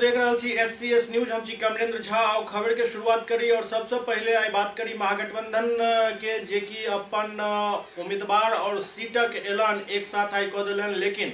देख रहा छी SCS न्यूज। हम छी कमलेंद्र झा और खबर के शुरुआत करी और सबसे पहले आई बात करी महागठबंधन के जे कि अपन उम्मीदवार और सीटक ऐलान एक साथ आई कऽ देलन, लेकिन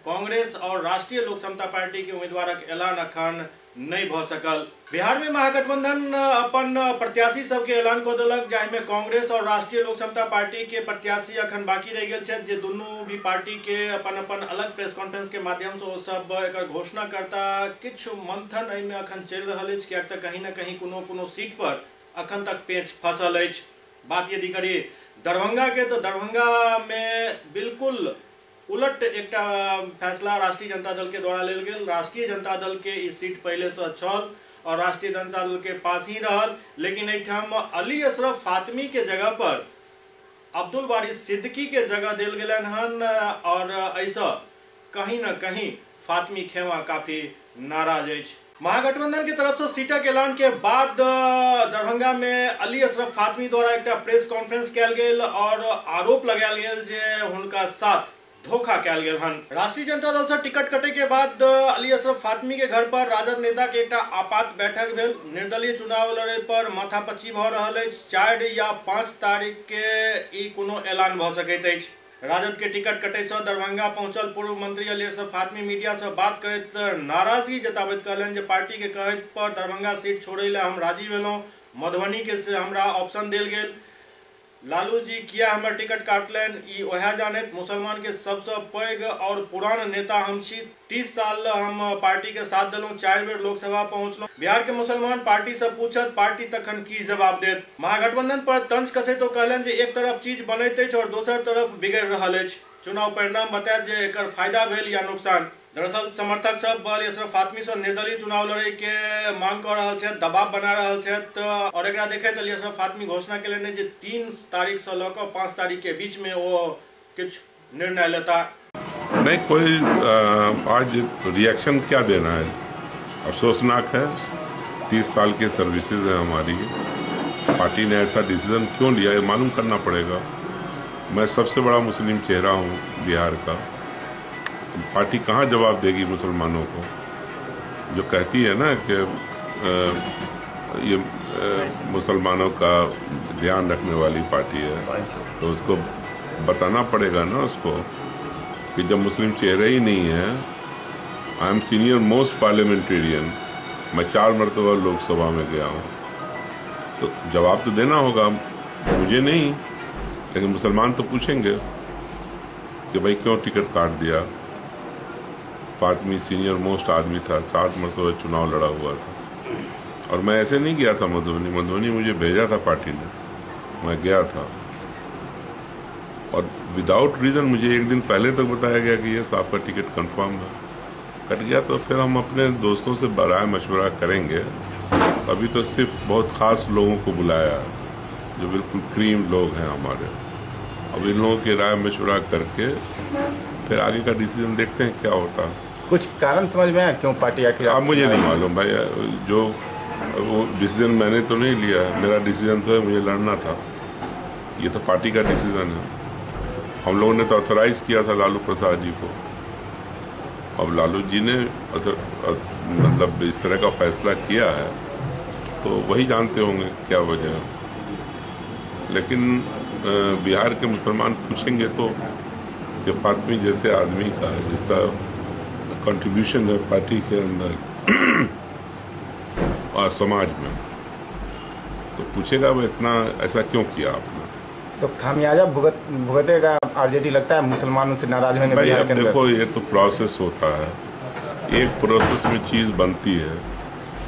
कांग्रेस और राष्ट्रीय लोक समता पार्टी के उम्मीदवारक ऐलान अखन नहीं भ सकल। बिहार में महागठबंधन अपन प्रत्याशी सबके ऐलान कऽ देलक, जाहिमे कांग्रेस और राष्ट्रीय लोक समता पार्टी के प्रत्याशी अखन बाकी रह गेल छथि, जे दुनू भी पार्टी के अपन अपन अलग प्रेस कॉन्फ्रेंस के माध्यम से ओ सब एकर घोषणा करता। किछु मंथन एहिमे अखन चलि रहल अछि, कियाक तऽ कहीं न कहीं कोनो सीट पर अखन तक पेंच फंसल अछि। बात यदि करी दरभंगा के, तो दरभंगा में बिल्कुल उलट एक फैसला राष्ट्रीय जनता दल के द्वारा लेल गेल। राष्ट्रीय जनता दल के इस सीट पहले से छल और राष्ट्रीय जनता दल के पास ही रहल, लेकिन एठाम अली अशरफ फातमी के जगह पर अब्दुल वारिस सिद्दीकी के जगह दिल गेलन हन और ऐसा कहीं न कहीं फातमी खेमा काफी नाराज अछि। महागठबंधन की तरफ से सीटक ऐलान के बाद दरभंगा में अली अशरफ फातमी द्वारा एक प्रेस कॉन्फ्रेंस कयल गेल और आरोप लगायल गेल जे हुनका साथ धोखा कयल गेल हन। राष्ट्रीय जनता दल से टिकट कटे के बाद अली अशरफ फातमी के घर पर राजद नेता के एक आपात बैठक भेल। निर्दलीय चुनाव लड़े पर माथापच्ची भ रहल अछि। 4 या 5 तारीख के ई कोनो ऐलान भ सकैत अछि। राजद के टिकट कटे से दरभंगा पहुंचल पूर्व मंत्री अली अशरफ फातमी मीडिया से बात करैत नाराजगी जताबैत कहलनि जे पार्टी के कहैत पर दरभंगा सीट छोड़े ला हम राजी भेलहुं। मधुबनी के से हमरा ऑप्शन देल गेल। लालू जी किया हमर टिकट काटलन ई ओहे जानत। मुसलमान के सबसे पैघ और पुरान नेता हम छी। 30 साल हम पार्टी के साथ देलहुं, 4 बेर लोकसभा पहुंचलहुं। बिहार के मुसलमान पार्टी से पूछत पार्टी तखन की जवाब देत। महागठबंधन पर तंज कसे तो कहलन जे एक तरफ चीज बनैत अछि और दोसर तरफ बिगड़ रहल अछि। चुनाव परिणाम बतायत जे एकर फायदा भेल या नुकसान। दरअसल समर्थक सब अली अशरफ फातमी से निर्दलीय चुनाव लड़े के मांग कर रहल छथि, दबाव बना रहल छथि और एकरा देखैत अली अशरफ फातमी घोषणा केलनि जे 3 तारीख से लेकर 5 तारीख के बीच में वो कुछ निर्णय लेता। नहीं कोई आज रिएक्शन क्या देना है, अफसोसनाक है। 30 साल के सर्विसेज है हमारी, पार्टी ने ऐसा डिसीजन क्यों लिया है मालूम करना पड़ेगा। मैं सबसे बड़ा मुस्लिम चेहरा हूँ बिहार का। पार्टी कहाँ जवाब देगी मुसलमानों को, जो कहती है ना कि ये मुसलमानों का ध्यान रखने वाली पार्टी है, तो उसको बताना पड़ेगा ना उसको कि जब मुस्लिम चेहरे ही नहीं है। I am senior most parliamentarian, मैं 4 मरतबा लोकसभा में गया हूँ, तो जवाब तो देना होगा, मुझे नहीं लेकिन मुसलमान तो पूछेंगे कि भाई क्यों टिकट काट दिया। फातमी सीनियर मोस्ट आदमी था, 7 मरतबा चुनाव लड़ा हुआ था और मैं ऐसे नहीं गया था मधुबनी मुझे भेजा था पार्टी ने, मैं गया था और विदाउट रीज़न मुझे एक दिन पहले तक बताया गया कि ये आपका टिकट कंफर्म है। कट गया तो फिर हम अपने दोस्तों से राय मशवरा करेंगे। अभी तो सिर्फ बहुत ख़ास लोगों को बुलाया है जो बिल्कुल क्रीम लोग हैं हमारे। अब इन लोगों की राय मशवरा करके फिर आगे का डिसीजन देखते हैं क्या होता है। कुछ कारण समझ में आया क्यों पार्टी आके? अब मुझे नहीं मालूम भाई, जो वो डिसीजन मैंने तो नहीं लिया है। मेरा डिसीजन तो है, मुझे लड़ना था। ये तो पार्टी का डिसीजन है। हम लोगों ने तो ऑथराइज किया था लालू प्रसाद जी को। अब लालू जी ने मतलब इस तरह का फैसला किया है तो वही जानते होंगे क्या वजह है। लेकिन बिहार के मुसलमान पूछेंगे तो कि फातमी जैसे आदमी का जिसका कंट्रीब्यूशन है पार्टी के अंदर और समाज में, तो पूछेगा वो इतना ऐसा क्यों किया आपने। तो खामियाजा भुगतेगा आरजेडी, लगता है मुसलमानों से नाराज होने भाई। अब देखो ये तो प्रोसेस होता है, एक प्रोसेस में चीज़ बनती है,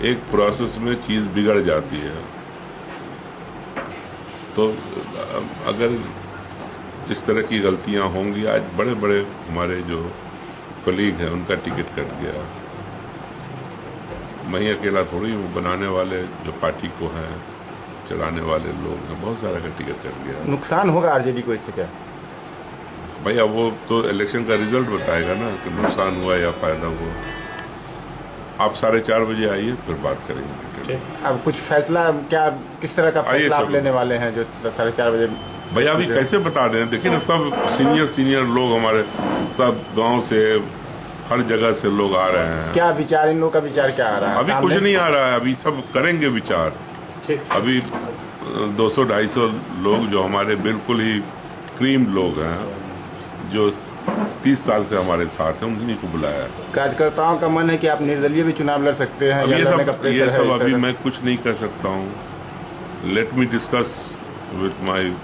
एक प्रोसेस में चीज़ बिगड़ जाती है। तो अगर इस तरह की गलतियां होंगी, आज बड़े बड़े हमारे जो कलीग हैं उनका टिकट कट गया, मैं ही अकेला थोड़ी हूँ। बनाने वाले जो पार्टी को हैं, चलाने वाले लोग हैं, बहुत सारा का टिकट कट गया। नुकसान होगा आरजेडी को इससे क्या? भाई अब वो तो इलेक्शन का रिजल्ट बताएगा ना कि नुकसान हुआ या फायदा हुआ। आप 4:30 बजे आइए फिर बात करेंगे। अब कुछ फैसला क्या, किस तरह का फैसला आप लेने वाले हैं जो 4:30 बजे? भैया अभी कैसे बता दें, देखिए ना सब सीनियर लोग हमारे सब गांव से हर जगह से लोग आ रहे हैं। क्या विचार, इन लोगों का विचार क्या आ रहा है? अभी कुछ नहीं आ रहा है, अभी सब करेंगे विचार। अभी 200-250 लोग जो हमारे बिल्कुल ही क्रीम लोग हैं, जो 30 साल से हमारे साथ हैं, उन्हीं को बुलाया है। कार्यकर्ताओं का मन है कि आप निर्दलीय भी चुनाव लड़ सकते हैं, या लड़ने का प्रेशर है? ये सब अभी मैं कुछ नहीं कर सकता हूँ। Let me discuss with my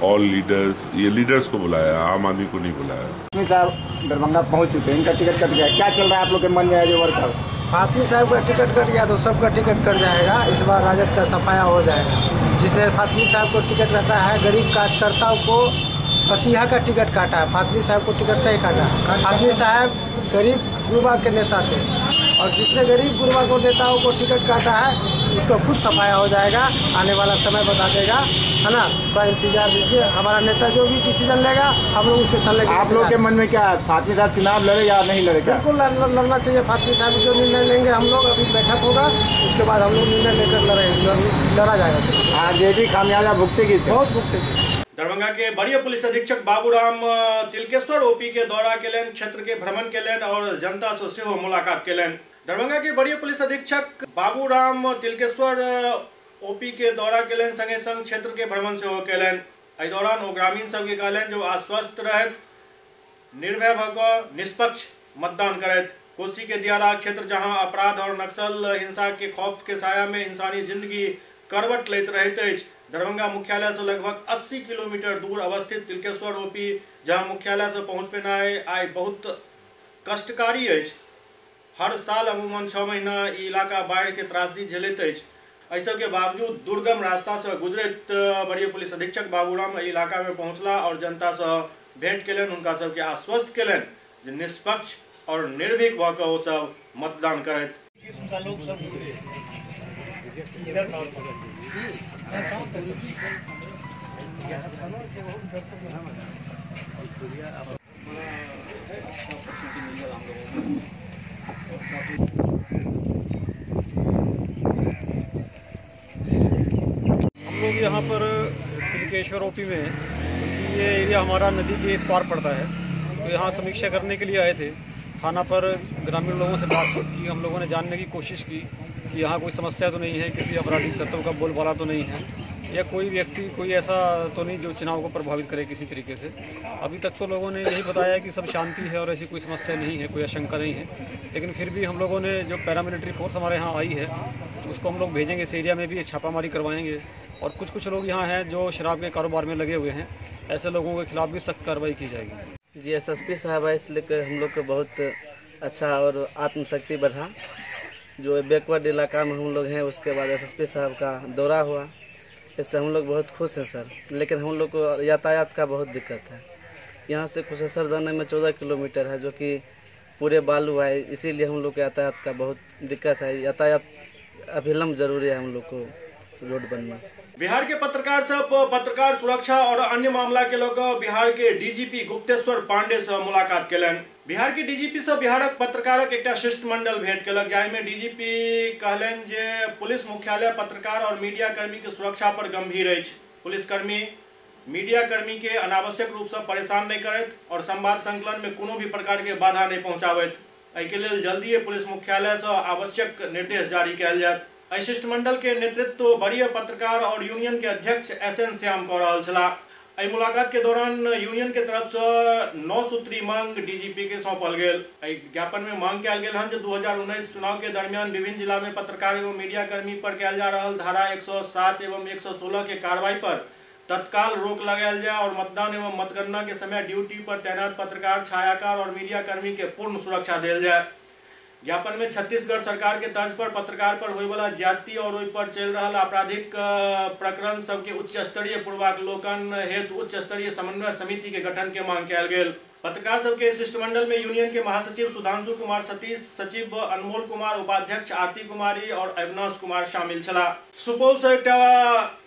all leaders. ये लीडर्स को बुलाया, आम आदमी को नहीं बुलाया। साहब दरभंगा पहुंच चुके हैं, इनका टिकट कट गया, क्या चल रहा है आप लोग के मन में? जो वर्कर फातमी साहब का टिकट कट गया तो सबका टिकट कट जाएगा। इस बार राजद का सफाया हो जाएगा। जिसने फातमी साहब को टिकट काटा है, गरीब कार्यकर्ताओं को मसीहा का टिकट काटा है, फातमी साहब को टिकट नहीं काटा। फातमी साहब गरीब गुरबा के नेता थे, और जिसने गरीब गुरबा को नेताओं को टिकट काटा है उसका खुद सफाया हो जाएगा। आने वाला समय बता देगा, है ना? थोड़ा इंतजार दीजिए। हमारा नेता जो भी डिसीजन लेगा हम लोग उस पर चलने के। आप लोग के मन में क्या है, फातमी साहब चुनाव लड़े या नहीं लड़े? बिल्कुल लड़ना चाहिए। फातमी साहब जो निर्णय लेंगे हम लोग, अभी बैठक होगा उसके बाद हम लोग निर्णय लेकर लड़ा जाएगा। आरजेडी खामियाजा भुगतेगी, बहुत भुगतेगी। दरभंगा के वरीय पुलिस अधीक्षक बाबूराम तिलकेश्वर ओपी के दौरा केलन, क्षेत्र के भ्रमण केलन और जनता से सेहो मुलाकात केलन। दरभंगा के वरीय पुलिस अधीक्षक बाबूराम तिलकेश्वर ओपी के दौरा केलन, संगे संग क्षेत्र के भ्रमण सेहो केलन। एहि दौरान ओ ग्रामीण सबके कहलन जो आश्वस्त रहत, निर्भय भ क निष्पक्ष मतदान करत। कोसी के दियारा क्षेत्र जहां अपराध और नक्सल हिंसा के खौफ के साया में इंसानी जिंदगी करवट लैत रहैत अछि, दरभंगा मुख्यालय से लगभग 80 किलोमीटर दूर अवस्थित तिलकेश्वर ओपी, जहां मुख्यालय से पहुंच पेनाइ आइ बहुत कष्टकारी अछि। हर साल अमूमन 6 महीना ई इलाका बाढ़ के त्रासदी झेलैत अछि। एहि सबके बावजूद दुर्गम रास्ता से गुजरैत वरीय पुलिस अधीक्षक बाबूराम एहि इलाका में पहुंचला और जनता से भेंट केलन। हुनका सबके आश्वस्त केलन जे निष्पक्ष और निर्भीक भ क ओ सब मतदान करैत। हम लोग यहाँ पर तिलकेश्वर ओपी में, क्योंकि ये एरिया हमारा नदी के इस पार पड़ता है, तो यहाँ समीक्षा करने के लिए आए थे। थाना पर ग्रामीण लोगों से बातचीत की, हम लोगों ने जानने की कोशिश की कि यहाँ कोई समस्या तो नहीं है, किसी आपराधिक तत्व का बोलबाला तो नहीं है, या कोई व्यक्ति कोई ऐसा तो नहीं जो चुनाव को प्रभावित करे किसी तरीके से। अभी तक तो लोगों ने यही बताया कि सब शांति है और ऐसी कोई समस्या नहीं है, कोई आशंका नहीं है। लेकिन फिर भी हम लोगों ने जो पैरामिलिट्री फोर्स हमारे यहाँ आई है उसको हम लोग भेजेंगे, इस एरिया में भी छापामारी करवाएंगे। और कुछ लोग यहाँ हैं जो शराब के कारोबार में लगे हुए हैं, ऐसे लोगों के खिलाफ भी सख्त कार्रवाई की जाएगी। जी एसएसपी साहब है, इसलिए हम लोग को बहुत अच्छा और आत्मशक्ति बढ़ा। जो बैकवर्ड इलाका में हम लोग हैं, उसके बाद एसएसपी साहब का दौरा हुआ, इससे हम लोग बहुत खुश हैं सर। लेकिन हम लोग को यातायात का बहुत दिक्कत है। यहाँ से कुशेश्वर जाने में 14 किलोमीटर है, जो कि पूरे बालू है, इसीलिए हम लोग को यातायात का बहुत दिक्कत है। यातायात अभिलंब जरूरी है हम लोग को रोड बनना। बिहार के पत्रकार सब पत्रकार सुरक्षा और अन्य मामला के लोग बिहार के डीजीपी गुप्तेश्वर पांडे से मुलाकात केलन। बिहार के डीजीपी से बिहारक पत्रकारक एक शिष्टमंडल भेंट केलक, जाहिमे डीजीपी कहलन जे पुलिस मुख्यालय पत्रकार और मीडिया कर्मी के सुरक्षा पर गंभीर अछि। पुलिसकर्मी मीडिया कर्मी के अनावश्यक रूप से परेशान नहीं करत और संवाद संकलन में कोनो भी प्रकार के बाधा नहीं पहुंचाबैत। एहि के लेल जल्दीए पुलिस मुख्यालय से आवश्यक निर्देश जारी कयल जायत। एहि शिष्टमंडल के नेतृत्व वरीय पत्रकार और यूनियन के अध्यक्ष SN श्याम कऽ रहल छलाह। एहि मुलाकात के दौरान यूनियन के तरफ से 9 सूत्री मांग डीजीपी के सौंपल गेल। एहि ज्ञापन में मांग कयल गेल हन जे 2019 चुनाव के दरमियान विभिन्न जिला में पत्रकार एवं मीडिया कर्मी पर कयल जा रहल धारा 107 एवं 116 के कार्रवाई पर तत्काल रोक लगायल जाए और मतदान एवं मतगणना के समय ड्यूटी पर तैनात पत्रकार, छायाकार और मीडिया कर्मी के पूर्ण सुरक्षा देल जाए। ज्ञापन में छत्तीसगढ़ सरकार के तर्ज पर पत्रकार पर होय वाला ज्यादती और ओहि पर चल रहल आपराधिक प्रकरण सबके उच्च स्तरीय पूर्वावलोकन हेतु उच्च स्तरीय समन्वय समिति के गठन के मांग कयल गेल। पत्रकार सबके शिष्टमंडल में यूनियन के महासचिव सुधांशु कुमार सतीश, सचिव अनमोल कुमार, उपाध्यक्ष आरती कुमारी और अविनाश कुमार शामिल छला। सुपौल से एक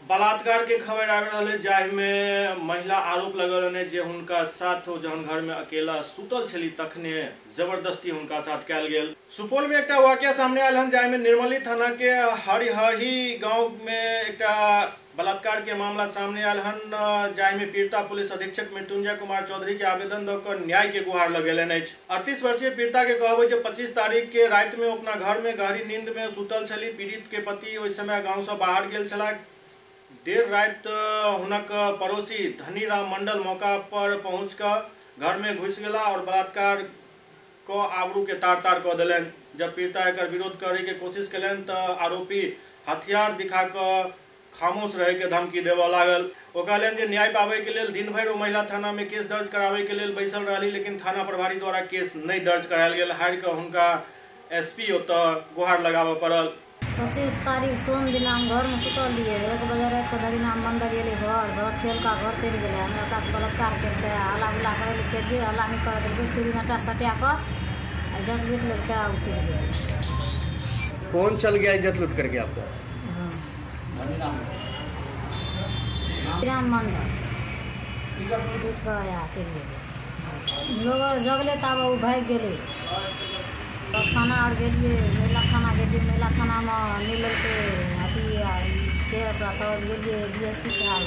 बलात्कार के खबर आबि रहल है, जाहिमे महिला आरोप लगौलनि जे हुनका साथ जहन घर में अकेला सुतल छली तखने जबरदस्ती हुनका साथ कयल गेल। सुपौल में एक वाकया सामने आयल हन, जाहिमे निर्मली थाना के हरिहरी गांव में एक बलात्कार के मामला सामने आयल हन, जाहि में पीड़िता पुलिस अधीक्षक मृत्युंजय कुमार चौधरी के आवेदन दऽ न्याय के गुहार लगेलनि अछि। 38 वर्षीय पीड़िता के कहबै जे 25 तारीख के रात में अपना घर में गहरी नींद में सुतल छली। पीड़ित के पति ओहि समय गाँव से बाहर गेल छलाह। देर रात हुनक पड़ोसी धनीराम मंडल मौका पर पहुँच कर घर में घुस गेला और बलात्कार को आबरू के तार तार कऽ देलनि। जब पीड़िता एकर विरोध करे के कोशिश कयलनि तऽ आरोपी हथियार दिखा कऽ खामोश रहे के धमकी देबऽ लागल। ओ कहलनि जे न्याय पाबै के लेल दिन भरि ओ महिला थाना में केस दर्ज कराबै के लेल बैसल रहली, लेकिन थाना प्रभारी द्वारा केस नहीं दर्ज करायल गेल। हारि कऽ हुनका एसपी ओतऽ गुहार लगाबऽ पड़ल। 25 तारीख सोम दिन हम घर में सुतल रहिए। 1 बजे रात को धनीराम मंडल गेले घर ठेल का घर चल गए। हमरा साथ बलात्कार करके हल्ला गुल्ला करे लिखे दिए, हल्ला नहीं कर देलके, चूड़ी नटा सटिया कर इज्जत लूट लेके उछल गए। कौन चल गया इज्जत लूट करके आपको? धनीराम मंडल लूट कर आया चल गए। लोग जगले तब वो भाग गए। थाना और गेलिए, महिला थाना गेलिए। महिला थाना में मिलल के अथी केस तो गेलिए DSP साहब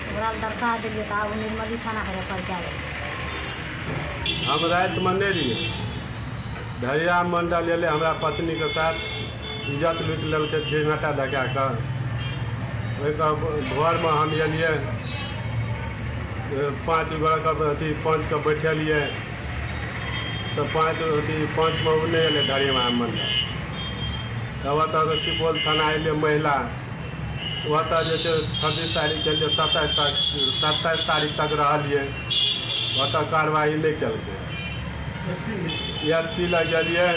ओकरा दरखास्त दिलिए तो अब निर्मली थाना पर पर्चा गए। हम रात में नहीं रहिए। धनीराम मंडल एले हमारा पत्नी के साथ इज्जत लूट ललके घीघटा ढका कर। घर में हम एलिए 5 गोरा अथी 5 के बैठलिए तो 5 में उन्हें अले धनीराम मंडल। तब ओतऽ सुपौल थाना अले महिला। ओतऽ जे छै 26 तारीख के 27 तारीख तक रहलिए। ओतऽ कार्रवाई नहीं कलकै। SP लग गेलिए,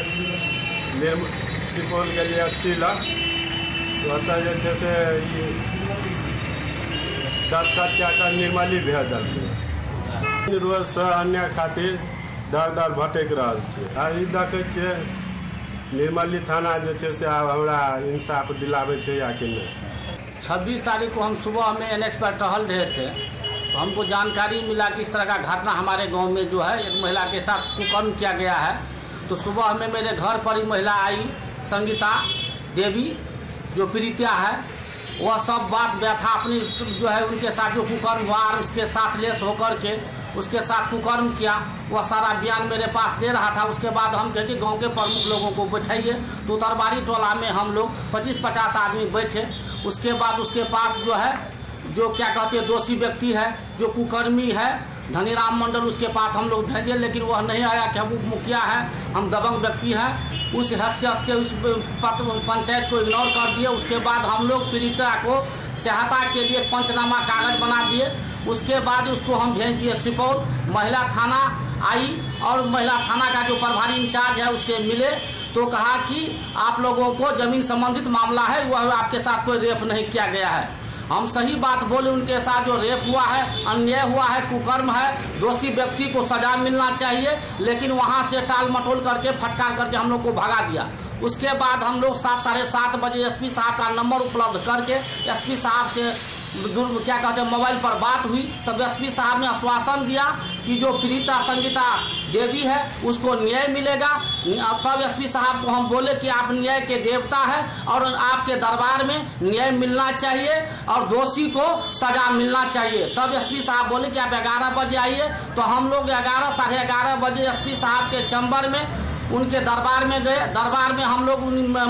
सुपौल गेलिए SP लग। ओतऽ जे छै से दस्तखत कए कऽ निर्मली भेज देलकै। रोज से अन्य खातिर दर दर भटक रहा है। आ देखे छे निर्मली थाना जो है से हमरा इंसाफ दिलावे छे या कि नहीं। 26 तारीख को हम सुबह में NH पर टहल रहे थे तो हमको जानकारी मिला कि इस तरह का घटना हमारे गांव में जो है एक महिला के साथ कुकर्म किया गया है। तो सुबह में मेरे घर पर ही महिला आई, संगीता देवी जो पीड़िता है, वह सब बात व्यथा अपनी जो है उनके साथ जो कुकर्म हुआ उसके साथ लेस होकर के उसके साथ कुकर्म किया, वह सारा बयान मेरे पास दे रहा था। उसके बाद हम कहे कि गांव के प्रमुख लोगों को बैठाइए। तो तरबारी टोला में हम लोग 25-50 आदमी बैठे। उसके बाद उसके पास जो है जो क्या कहते हैं दोषी व्यक्ति है जो कुकर्मी है धनीराम मंडल, उसके पास हम लोग भेजे, लेकिन वह नहीं आया कि हम उप मुखिया है, हम दबंग व्यक्ति हैं। उस हैसियत से उस पंचायत को इग्नोर कर दिए। उसके बाद हम लोग पीड़िता को सहायता के लिए पंचनामा कागज बना दिए। उसके बाद उसको हम भेज दिए सुपौल। महिला थाना आई और महिला थाना का जो प्रभारी इंचार्ज है उससे मिले तो कहा कि आप लोगों को जमीन संबंधित मामला है, वह आपके साथ कोई रेप नहीं किया गया है। हम सही बात बोले, उनके साथ जो रेप हुआ है, अन्याय हुआ है, कुकर्म है, दोषी व्यक्ति को सजा मिलना चाहिए, लेकिन वहां से टाल मटोल करके फटकार करके हम लोग को भगा दिया। उसके बाद हम लोग 7-7:30 बजे SP साहब का नंबर उपलब्ध करके SP साहब से क्या कहते हैं मोबाइल पर बात हुई। तब SP साहब ने आश्वासन दिया कि जो पीड़िता संगीता देवी है उसको न्याय मिलेगा। तब SP साहब को हम बोले कि आप न्याय के देवता हैं और आपके दरबार में न्याय मिलना चाहिए और दोषी को सजा मिलना चाहिए। तब SP साहब बोले कि आप 11 बजे आइए। तो हम लोग 11-11:30 बजे SP साहब के चैम्बर में उनके दरबार में गए। दरबार में हम लोग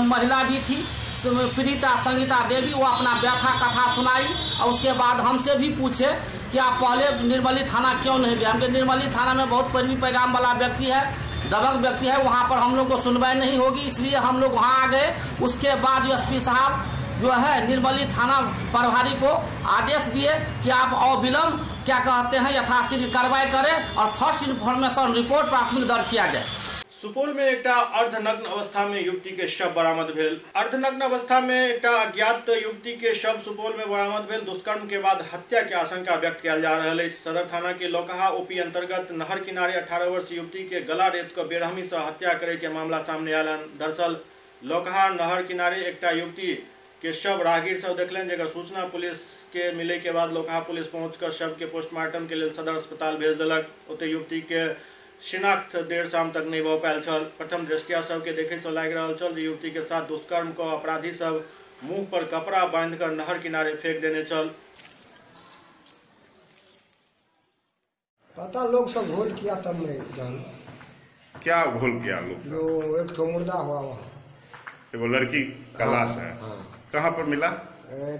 महिला भी थी पीड़िता संगीता देवी, वो अपना व्यथा कथा सुनाई और उसके बाद हमसे भी पूछे कि आप पहले निर्मली थाना क्यों नहीं गए। हमके निर्मली थाना में बहुत पैरवी पैगाम वाला व्यक्ति है, दबंग व्यक्ति है, वहाँ पर हम लोग को सुनवाई नहीं होगी, इसलिए हम लोग वहाँ आ गए। उसके बाद SP साहब जो है निर्मली थाना प्रभारी को आदेश दिए कि आप अविलंब क्या कहते हैं यथाशीघ्र कार्रवाई करें और फर्स्ट इन्फॉर्मेशन रिपोर्ट प्राथमिक दर्ज किया जाए। सुपौल में एक अर्धनग्न अवस्था में युवती के शव बरामद भेल। अर्धनग्न अवस्था में एक अज्ञात युवती के शव सुपौल में बरामद भेल। दुष्कर्म के बाद हत्या के आशंका व्यक्त किया जा रहा है। सदर थाना के लोकहा OP अंतर्गत नहर किनारे 18 वर्षीय युवती के गला रेत कर बेरहमी से हत्या करे के मामला सामने आयल। दरअसल लोकहा नहर किनारे एक युवती के शव राहगीर सब देखलन, जगह सूचना पुलिस के मिले के बाद लोकहा पुलिस पहुंचकर शव के पोस्टमार्टम के लिए सदर अस्पताल भेज दिलक। ओते युवती के शिनाख्त देर शाम तक नहीं भऽ पायल छल। प्रथम दृष्टया सबके देखे से लागि रहल छल जे युवती के साथ दुष्कर्म को अपराधी सब मुंह पर कपड़ा बांधकर नहर किनारे फेंक देने चल। पता लोग सब घोल किया तब मैं जान। क्या घोल किया लोग सब? जो एक ठो मुर्दा हुआ वहाँ, वो लड़की का लाश है। कहाँ पर मिला?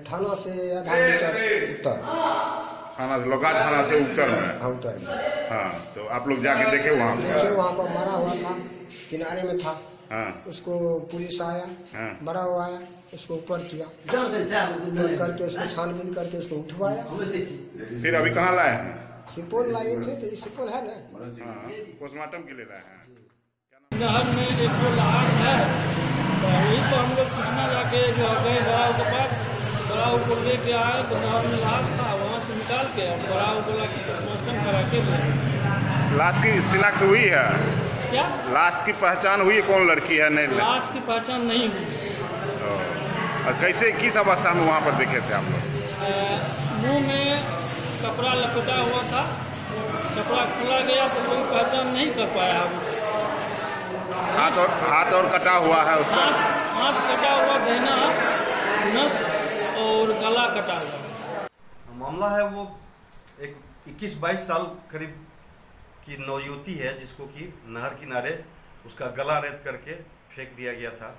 थाना से आधा मीटर उत्तर। थाना से लोका थाना से उत्तर में? हाँ उत्तर में। हाँ, तो आप लोग जाके देखे वहाँ पर? वहाँ पर मरा हुआ था, किनारे में था। हाँ। उसको पुलिस आया, हाँ। मरा हुआ आया, उसको ऊपर किया, करके उसको छानबीन करके उसको उठवाया। फिर अभी कहाँ लाए हैं? सुपौल लाए थे, तो सुपौल है ना, पोस्टमार्टम के लिए लाए हैं। नहर में एक जो लहार है, तो वही तो हम लोग पूछना जाके जो गए बड़ाऊ के पास, बड़ाऊ को लेके आए तो नहर में लाश था, वहाँ से निकाल के और बड़ाऊ बोला कि पोस्टमार्टम करा के ले। लाश की शिनाख्त हुई है? क्या लाश की पहचान हुई? कौन लड़की है? नहीं, लाश की पहचान नहीं हुई। और कैसे, किस अवस्था में वहाँ पर देखे थे आप लोग? मुँह में कपड़ा लपेटा हुआ था, कपड़ा खुला गया तो कोई पहचान नहीं कर पाया। हाथ और कटा हुआ है उसका? हाथ कटा हुआ, बहना नस और गला कटा हुआ। मामला है वो एक 21-22 साल करीब की नवयुवती है, जिसको कि नहर किनारे उसका गला रेत करके फेंक दिया गया था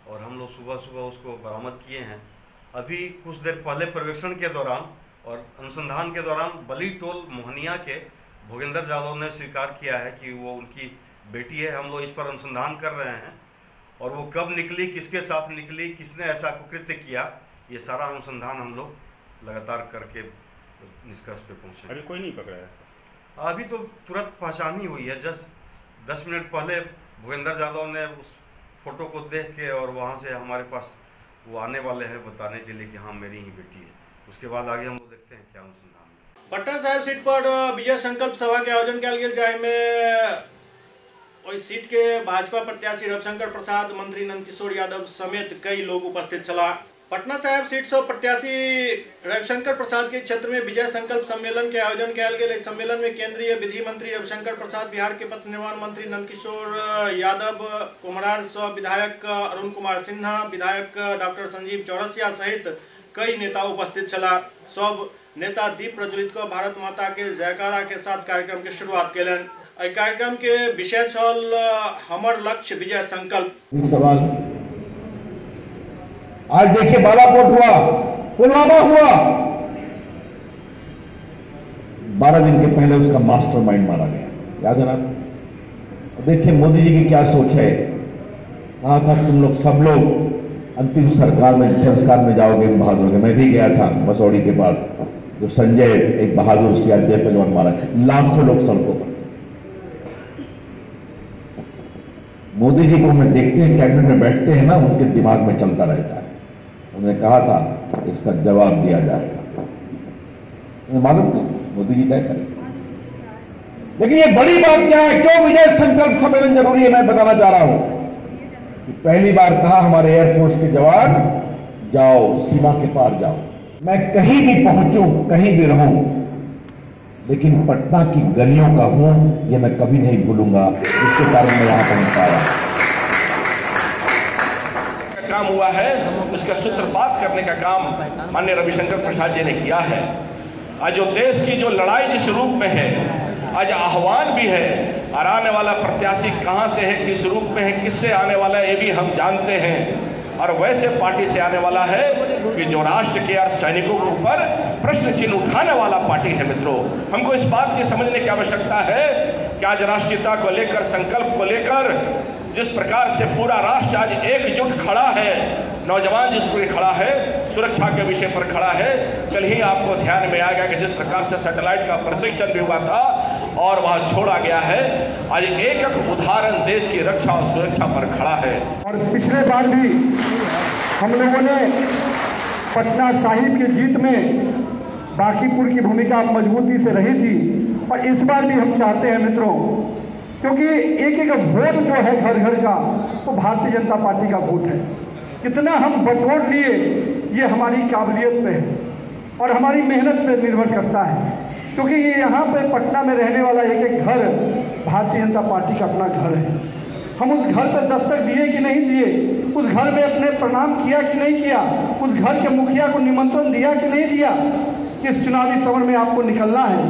और हम लोग सुबह सुबह उसको बरामद किए हैं। अभी कुछ देर पहले पर्यवेक्षण के दौरान और अनुसंधान के दौरान बली टोल मोहनिया के भोगेंद्र यादव ने स्वीकार किया है कि वो उनकी बेटी है। हम लोग इस पर अनुसंधान कर रहे हैं और वो कब निकली, किसके साथ निकली, किसने ऐसा कुकृत्य किया, ये सारा अनुसंधान हम लोग लगातार करके निष्कर्ष पे पहुँचे। अभी कोई नहीं पकड़ा है? अभी तो तुरंत पहचान ही हुई है। जस्ट 10 मिनट पहले भोगेंद्र यादव ने उस फोटो को देख के और वहाँ से हमारे पास वो आने वाले हैं बताने के लिए कि हाँ मेरी ही बेटी है। उसके बाद आगे हम लोग देखते हैं क्या अनुसंधान। पटना साहिब सीट पर विजय संकल्प सभा के आयोजन कल गेल, जाहि में ओहि सीट के भाजपा प्रत्याशी रविशंकर प्रसाद, मंत्री नंदकिशोर यादव समेत कई लोग उपस्थित छला। पटना साहिब सीट से प्रत्याशी रविशंकर प्रसाद के क्षेत्र में विजय संकल्प सम्मेलन के आयोजन कल गेल। इस सम्मेलन में केंद्रीय विधि मंत्री रविशंकर प्रसाद, बिहार के पथ निर्माण मंत्री नंदकिशोर यादव, कुम्हरार से विधायक अरुण कुमार सिन्हा, विधायक डॉक्टर संजीव चौरसिया सहित कई नेता उपस्थित छला। सब नेता दीप प्रज्वलित कर भारत माता के जयकारा के साथ कार्यक्रम के शुरुआत कलन। कार्यक्रम के विषय छल हमर लक्ष्य विजय संकल्प। सवाल आज देखिए, बालाकोट हुआ, पुलवामा हुआ, 12 दिन के पहले उसका मास्टरमाइंड मारा गया, याद है ना? देखिए मोदी जी की क्या सोच है। कहा था तुम लोग सब लोग अंतिम सरकार में संस्कार में जाओगे बहादुर के। मैं भी गया था मसौड़ी के पास, जो संजय एक बहादुर सीआरपीएफ पे जवान मारा, लाखों लोग सड़कों पर। मोदी जी को हमें देखते हैं, कैबिनेट में बैठते हैं ना, उनके दिमाग में चलता रहता है। उन्होंने कहा था इसका जवाब दिया जाएगा। मालूम मोदी जी क्या करें। लेकिन ये बड़ी बात क्या है, क्यों विजय संकल्प सम्मेलन जरूरी है, मैं बताना चाह रहा हूं कि पहली बार कहा हमारे एयरफोर्स के जवान, जाओ सीमा के पार जाओ। मैं कहीं भी पहुंचूं, कहीं भी रहूं, लेकिन पटना की गलियों का हूं, यह मैं कभी नहीं भूलूंगा। इसके कारण मैं यहां पहुंच पाया। काम हुआ है उसका सूत्रपात करने का काम माननीय रविशंकर प्रसाद जी ने किया है। आज जो देश की जो लड़ाई जिस रूप में है, आज आह्वान भी है, और आने वाला प्रत्याशी कहां से है, किस रूप में है, किससे आने वाला है, ये भी हम जानते हैं। और वैसे पार्टी से आने वाला है कि जो राष्ट्र के और सैनिकों के ऊपर प्रश्न चिन्ह उठाने वाला पार्टी है। मित्रों, हमको इस बात की समझने की आवश्यकता है कि आज राष्ट्रीयता को लेकर, संकल्प को लेकर जिस प्रकार से पूरा राष्ट्र आज एकजुट खड़ा है, नौजवान जिस पर खड़ा है, सुरक्षा के विषय पर खड़ा है। कल ही आपको ध्यान में आएगा कि जिस प्रकार से सैटेलाइट का प्रशिक्षण भी हुआ था और वह छोड़ा गया है, आज एक एक उदाहरण देश की रक्षा और सुरक्षा पर खड़ा है। और पिछले बार भी हम लोगों ने पटना साहिब की जीत में बांकीपुर की भूमिका मजबूती से रही थी, और इस बार भी हम चाहते हैं मित्रों, क्योंकि एक एक वोट जो है घर घर का, वो भारतीय जनता पार्टी का वोट है। कितना हम बटोर लिए ये हमारी काबिलियत पे है और हमारी मेहनत पे निर्भर करता है, क्योंकि ये यहाँ पे पटना में रहने वाला एक एक घर भारतीय जनता पार्टी का अपना घर है। हम उस घर पर दस्तक दिए कि नहीं दिए, उस घर में अपने प्रणाम किया कि नहीं किया, उस घर के मुखिया को निमंत्रण दिया कि नहीं दिया। इस चुनावी समर में आपको निकलना है।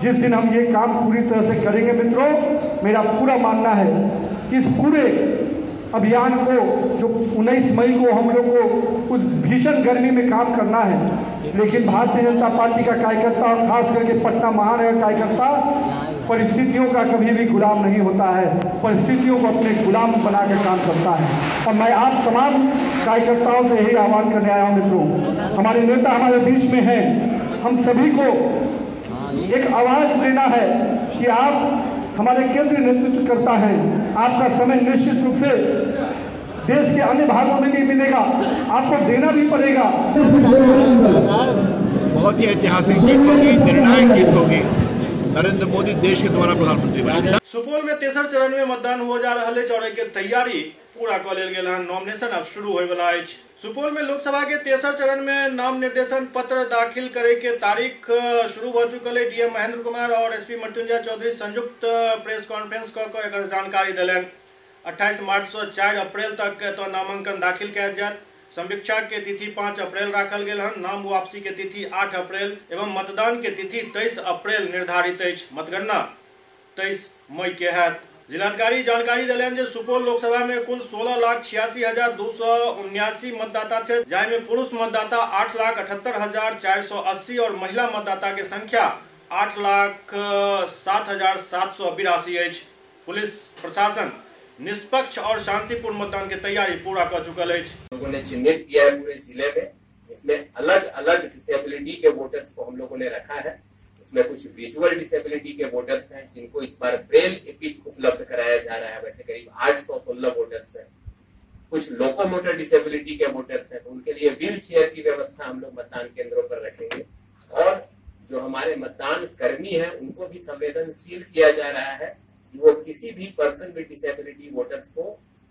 जिस दिन हम ये काम पूरी तरह से करेंगे मित्रों, मेरा पूरा मानना है कि इस पूरे अभियान को जो 19 मई को हम लोग को उस भीषण गर्मी में काम करना है, लेकिन भारतीय जनता पार्टी का कार्यकर्ता और खास करके पटना महानगर कार्यकर्ता परिस्थितियों का कभी भी गुलाम नहीं होता है, परिस्थितियों को अपने गुलाम बनाकर काम करता है। और मैं आप तमाम कार्यकर्ताओं से यही आह्वान करने आया हूँ मित्रों, हमारे नेता हमारे बीच में हैं, हम सभी को एक आवाज देना है कि आप हमारे केंद्रीय नेतृत्व करता है, आपका समय निश्चित रूप से देश के अन्य भागों में भी मिलेगा, आपको देना भी पड़ेगा। बहुत ही ऐतिहासिक जीत होगी, निर्णायक जीत होगी। नरेंद्र मोदी देश के द्वारा प्रधानमंत्री बने। सुपौल में तेसर चरण में मतदान हो जा रहा है और एक तैयारी पूरा क लेल गेल है। नॉमिनेशन अब शुरू होय वाला है। सुपौल में लोकसभा के तेसर चरण में नाम निर्देशन पत्र दाखिल करे के तारीख शुरू हो चुकल है। डीएम महेंद्र कुमार और एसपी मृत्युंजय चौधरी संयुक्त प्रेस कॉन्फ्रेंस क एकर जानकारी दिलन। 28 मार्च से 4 अप्रैल तक तो नामांकन दाखिल कयल जायत। समीक्षा के तिथि 5 अप्रैल राखल गेल हन। नाम वापसी के तिथि 8 अप्रैल एवं मतदान के तिथि 23 अप्रैल निर्धारित अछि। मतगणना 23 मई के हैत। जिलाधिकारी जानकारी दिलन जे सुपौल लोकसभा में कुल 16,86,279 मतदाता थे, जाहि में पुरुष मतदाता 8,78,480 और महिला मतदाता के संख्या 8,07,782 अछि। पुलिस प्रशासन निष्पक्ष और शांतिपूर्ण मतदान की तैयारी पूरा कर चुकल है। लोगों ने चिन्हित किया है पूरे जिले में। इसमें अलग अलग डिसेबिलिटी के वोटर्स को हम लोगों ने रखा है। इसमें कुछ विजुअल डिसेबिलिटी के वोटर्स हैं जिनको इस बार ब्रेल एपिक उपलब्ध कराया जा रहा है। वैसे करीब 816 वोटर्स हैं। कुछ लोकोमोटर डिसेबिलिटी के वोटर्स हैं, तो उनके लिए व्हील चेयर की व्यवस्था हम लोग मतदान केंद्रों पर रखेंगे। और जो हमारे मतदान कर्मी हैं उनको भी संवेदनशील किया जा रहा है कि वो किसी भी पर्सन विद डिसेबिलिटी वोटर्स को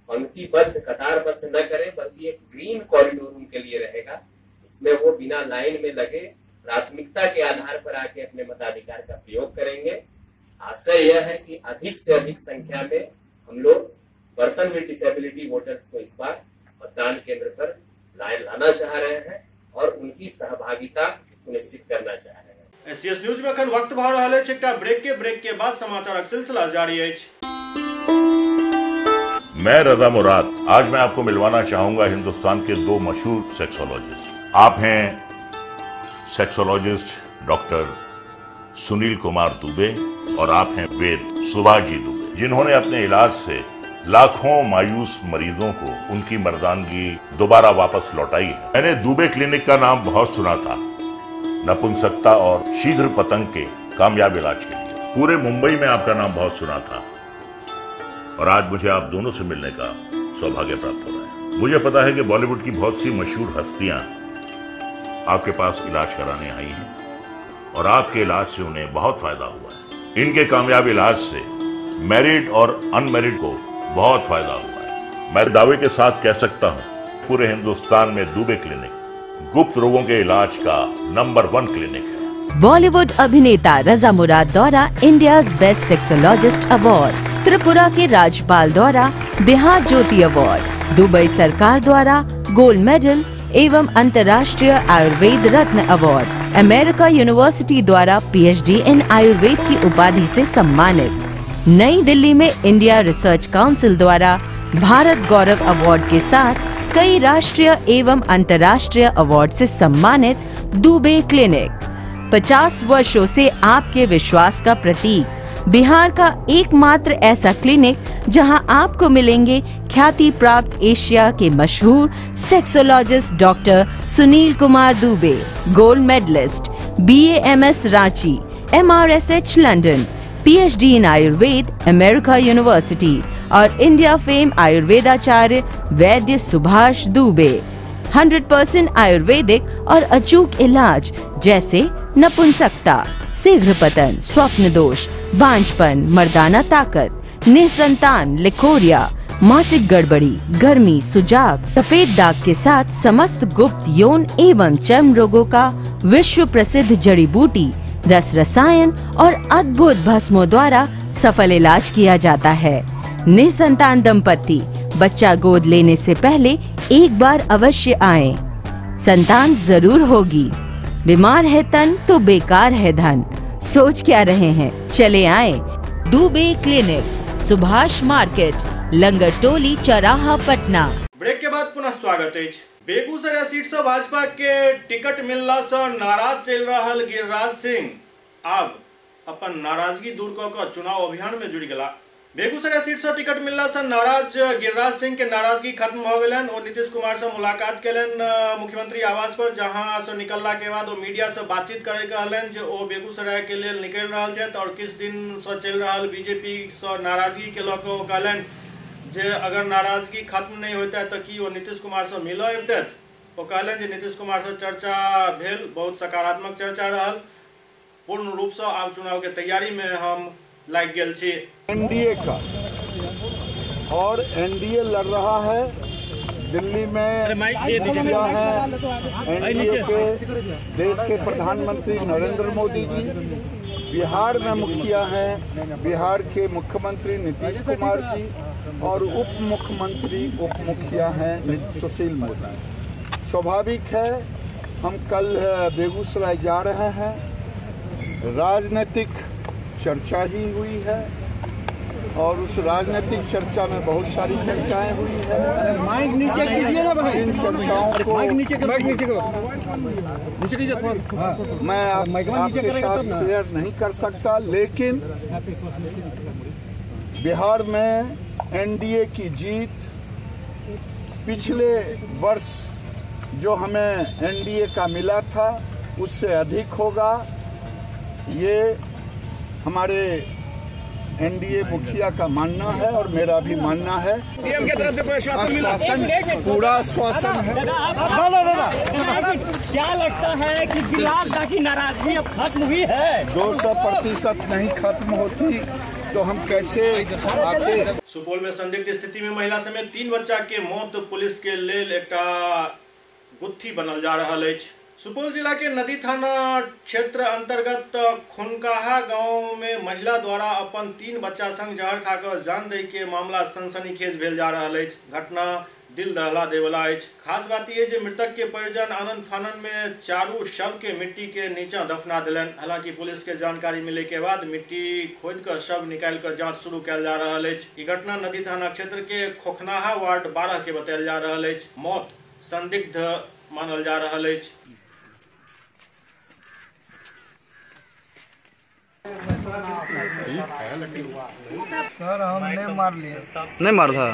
पंक्तिबद्ध कतारबद्ध न करें, बल्कि एक ग्रीन कॉरिडोर उनके लिए रहेगा। इसमें वो बिना लाइन में लगे प्राथमिकता के आधार पर आके अपने मताधिकार का प्रयोग करेंगे। आशय यह है कि अधिक से अधिक संख्या में हम लोग पर्सन विद डिसेबिलिटी वोटर्स को इस बार मतदान केंद्र पर लाना चाह रहे हैं और उनकी सहभागिता सुनिश्चित करना चाह रहे हैं। एससीएस न्यूज में अखन वक्त भा रहा है। एकटा ब्रेक के बाद समाचारक सिलसिला जारी है। मैं रजा मुराद आज मैं आपको मिलवाना चाहूंगा हिंदुस्तान के 2 मशहूर सेक्सोलॉजिस्ट। आप हैं सेक्सोलॉजिस्ट डॉक्टर सुनील कुमार दुबे और आप हैं वेद सुभाष जी दुबे, जिन्होंने अपने इलाज से लाखों मायूस मरीजों को उनकी मर्दानगी दोबारा वापस लौटाई है। मैंने दुबे क्लिनिक का नाम बहुत सुना था नपुंसकता और शीघ्र पतंग के कामयाब इलाज के लिए। पूरे मुंबई में आपका नाम बहुत सुना था और आज मुझे आप दोनों से मिलने का सौभाग्य प्राप्त हो रहा है। मुझे पता है कि बॉलीवुड की बहुत सी मशहूर हस्तियां आपके पास इलाज कराने आई हैं और आपके इलाज से उन्हें बहुत फायदा हुआ है। इनके कामयाब इलाज से मैरिड और अनमैरिड को बहुत फायदा हुआ है। मैं दावे के साथ कह सकता हूं पूरे हिंदुस्तान में दुबे क्लिनिक गुप्त रोगों के इलाज का नंबर 1 क्लिनिक है। बॉलीवुड अभिनेता रजा मुराद द्वारा India's best sexologist award, Tripura के राज्यपाल द्वारा बिहार ज्योति अवार्ड, दुबई सरकार द्वारा गोल्ड मेडल एवं अंतर्राष्ट्रीय आयुर्वेद रत्न अवार्ड, अमेरिका यूनिवर्सिटी द्वारा PhD इन आयुर्वेद की उपाधि से सम्मानित, नई दिल्ली में इंडिया रिसर्च काउंसिल द्वारा भारत गौरव अवार्ड के साथ कई राष्ट्रीय एवं अंतर्राष्ट्रीय अवार्ड से सम्मानित दुबे क्लिनिक 50 वर्षों से आपके विश्वास का प्रतीक, बिहार का एकमात्र ऐसा क्लिनिक जहां आपको मिलेंगे ख्याति प्राप्त एशिया के मशहूर sexologist doctor Sunil Kumar Dubey, gold medalist, BAMS Ranchi, MRSH London, PhD in Ayurveda America university और इंडिया फेम आयुर्वेदाचार्य वैद्य सुभाष दुबे। 100% आयुर्वेदिक और अचूक इलाज जैसे नपुंसकता, शीघ्र पतन, स्वप्न दोष, बांझपन, मर्दाना ताकत, निसंतान, लिकोरिया, मासिक गड़बड़ी, गर्मी, सुजाग, सफेद दाग के साथ समस्त गुप्त यौन एवं चर्म रोगों का विश्व प्रसिद्ध जड़ी बूटी, रस रसायन और अद्भुत भस्मों द्वारा सफल इलाज किया जाता है। निसंतान दंपति बच्चा गोद लेने से पहले एक बार अवश्य आएं। संतान जरूर होगी। बीमार है तन तो बेकार है धन। सोच क्या रहे हैं, चले आए दुबे क्लिनिक, सुभाष मार्केट, लंगर टोली, चौराहा, पटना। ब्रेक के बाद पुनः स्वागत है। बेगूसराय सीट से भाजपा के टिकट मिलला से नाराज चल रहा गिरिराज सिंह अब अपन नाराजगी दूर कर चुनाव अभियान में जुड़ गया। बेगूसराय सीट से टिकट मिलला से नाराज गिरिराज सिंह के नाराजगी खत्म हो गए और नीतीश कुमार से मुलाकात कलन मुख्यमंत्री आवास पर, जहां से निकलला के बाद वो मीडिया से बातचीत करे कहलन जो वो बेगूसराय के लिए निकल रहा है और किस दिन से चल रहा बीजेपी से नाराजगी के लोग कहलन जे अगर नाराजगी खत्म नहीं होता है तो कि वो नीतीश कुमार से मिलो अबते। वो कहलन जे नीतीश कुमार से चर्चा भेल, बहुत सकारात्मक चर्चा रहा। पूर्ण रूप से आब चुनाव के तैयारी में हम लग गए छी। एनडीए का और एनडीए लड़ रहा है। दिल्ली में मुखिया है एनडीए के देश के प्रधानमंत्री नरेंद्र मोदी जी। बिहार में मुखिया हैं बिहार के मुख्यमंत्री नीतीश कुमार जी और उप मुखिया हैं सुशील मोदी। स्वाभाविक है हम कल बेगूसराय जा रहे हैं। राजनीतिक चर्चा ही हुई है और उस राजनीतिक चर्चा में बहुत सारी चर्चाएं हुई है। माइक नीचे कीजिए ना भाई। इन चर्चाओं को मैं आपके साथ शेयर नहीं कर सकता, लेकिन बिहार में एनडीए की जीत पिछले वर्ष जो हमें एनडीए का मिला था उससे अधिक होगा, ये हमारे एनडीए मुखिया का मानना है और मेरा भी मानना है। सीएम की तरफ से कोई आश्वासन पूरा आश्वासन है। क्या लगता है कि गिरिराज की नाराजगी अब खत्म हुई है? 200% नहीं खत्म होती तो हम कैसे आगे। सुपौल में संदिग्ध स्थिति में महिला समेत 3 बच्चा के मौत पुलिस के लेल एकटा गुत्थी बनल जा रहा है। सुपौल जिला के नदी थाना क्षेत्र अंतर्गत खुनकाहा गांव में महिला द्वारा अपन 3 बच्चा संग जहर खाकर जान दे के मामला सनसनीखेज भेल जा रहा है। घटना दिल दहला देवला है। खास बात यह जे मृतक के परिजन आनंद फानन में चारू शव के मिट्टी के नीचे दफना दिलन। हालांकि पुलिस के जानकारी मिले के बाद मिट्टी खोद कर शव निकाल कर जांच शुरू किया जा रहा है। ये घटना नदी थाना क्षेत्र के खोखनाहा वार्ड 12 के बतायल जा रहा है। मौत संदिग्ध मानल जा रहा है। सर हमने मार लिया। नहीं मार था?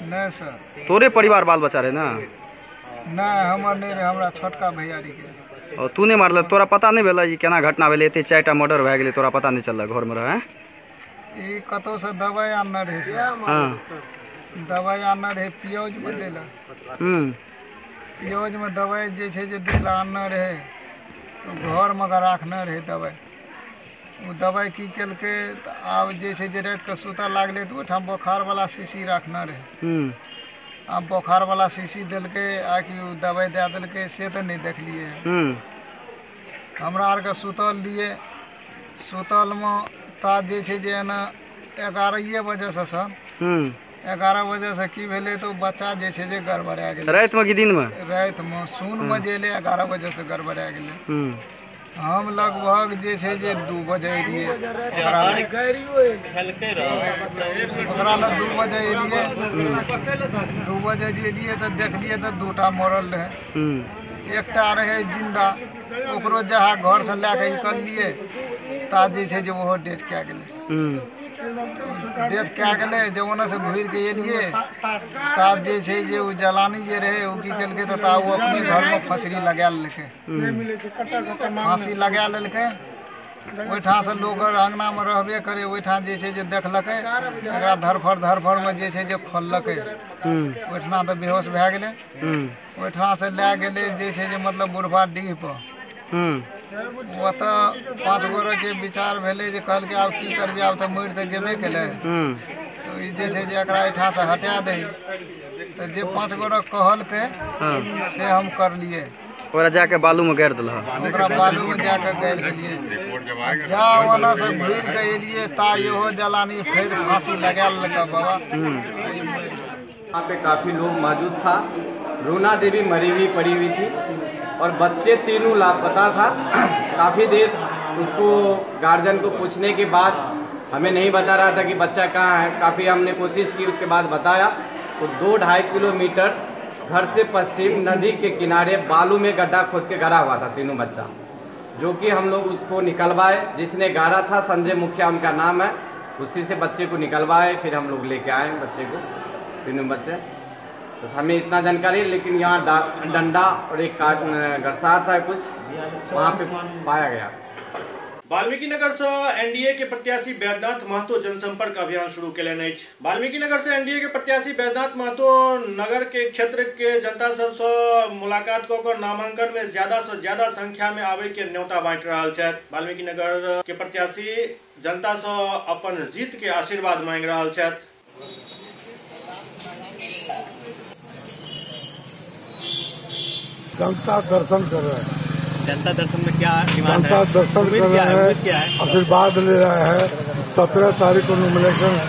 नहीं सर। तोरे परिवार बाल बच्चा रहे ना? नहीं हमार नहीं रहे, हमारा छोटका भैयारी के। और तू नहीं मारल? तोरा पता नहीं भेल केना घटना भेल? एते 4टा मर्डर भए गेलै, तोरा पता नहीं चलल? घर में रहे ई कतौ से दवाई आनने रहे सर। हां दवाई आनने रहे पियोज में देला। पियोज में दवाई जे छै जे देला आनने रहे तो घर में राखने रहे दवाई। वो दवाई की केलकै तऽ आब जे छै जे रात के सुतऽ लागलै तऽ ओहिठाम बोखार वाला शीशी राखने रहे। आब बोखार वाला शीशी देलकै आ कि दवाई दे देलकै से तऽ नहीं देखलिए। हमरा आर के सुतल लिए, सुतल में ता जे छै जे एना 11 बजे से सर 11 बजे से की भेलै तो बच्चा जे छै जे गड़बड़ा गेलै। रात में कि दिन में? रात में सुन में जे एलै 11 बजे से गड़बड़ा गेलै। हम लगभग जे छै जे 2 बजे एलिए ओकरा लग 2 बजे एलिए। 2 बजे जे एलिए तऽ देखलिए तऽ 2टा मरल रहे, एकटा रहे जिंदा। ओकरो जहाँ घर से लए के निकलिए ता जे छै जे ओहो डेथ कए गेलै। डेथ कए गेलै जब ओने से घुरि के एलिए ता जे छै जे ओ जलानी जे रहे ओ की केलकै तऽ ता ओ अपने घर में फसरी लगा लेलकै। फांसी लगा लेलकै। ओहिठाम से लोग अंगना में रहबे करे, ओहिठाम जे छै जे देखलकै एकरा धरफड़ में जे छै जे खोललकै। ओहिठाम तऽ बेहोश भए गेलै। ओहिठाम से लए गेलै जे छै जे मतलब बुढ़वा डीह पर। ओतऽ 5 गोरे के विचार भेलै जे कहलकै आब की करबै, आब तऽ मरि तऽ गेबे केलै तो ई जे छै जे एकरा एहिठाम से हटा दे। तऽ जे 5 गोरे कहलकै से हम करलिए। ओकरा जाके बालू में गाड़ि देलह? ओकरा बालू में जाके गाड़ि देलिए। जावना से घूर के एलिए ता यो जलानी फिर फांसी लगा लगा बाबा। यहाँ पे काफी लोग मौजूद था। रूना देवी मरी हुई पड़ी हुई थी और बच्चे तीनों लापता था। काफी देर उसको गार्जियन को पूछने के बाद हमें नहीं बता रहा था कि बच्चा कहाँ है। काफी हमने कोशिश की, उसके बाद बताया तो 2-2.5 किलोमीटर घर से पश्चिम नदी के किनारे बालू में गड्ढा खोद के गड़ा हुआ था तीनों बच्चा, जो कि हम लोग उसको निकलवाए। जिसने गाड़ा था संजय मुखिया उनका नाम है, उसी से बच्चे को निकलवाए। फिर हम लोग लेके आए बच्चे को, तीनों बच्चे। तो हमें इतना जानकारी है, लेकिन यहाँ डंडा और एक गरसात है कुछ वहाँ पे पाया गया। वाल्मीकि नगर से एनडीए के प्रत्याशी बैद्यनाथ महतो जनसंपर्क अभियान शुरू केलनि अछि। वाल्मीकि नगर से एनडीए के प्रत्याशी बैद्यनाथ महतो नगर के क्षेत्र के जनता सब से मुलाकात कर नामांकन में ज्यादा से ज्यादा संख्या में आवे के न्योता बांटि रहल छथि। वाल्मीकि नगर के प्रत्याशी जनता से अपन जीत के आशीर्वाद मांगि रहल छथि। जनता दर्शन कर रहे हैं। जनता दर्शन में क्या डिमांड है? जनता दर्शन कर रहे हैं, आशीर्वाद ले रहे हैं। 17 तारीख को नॉमिनेशन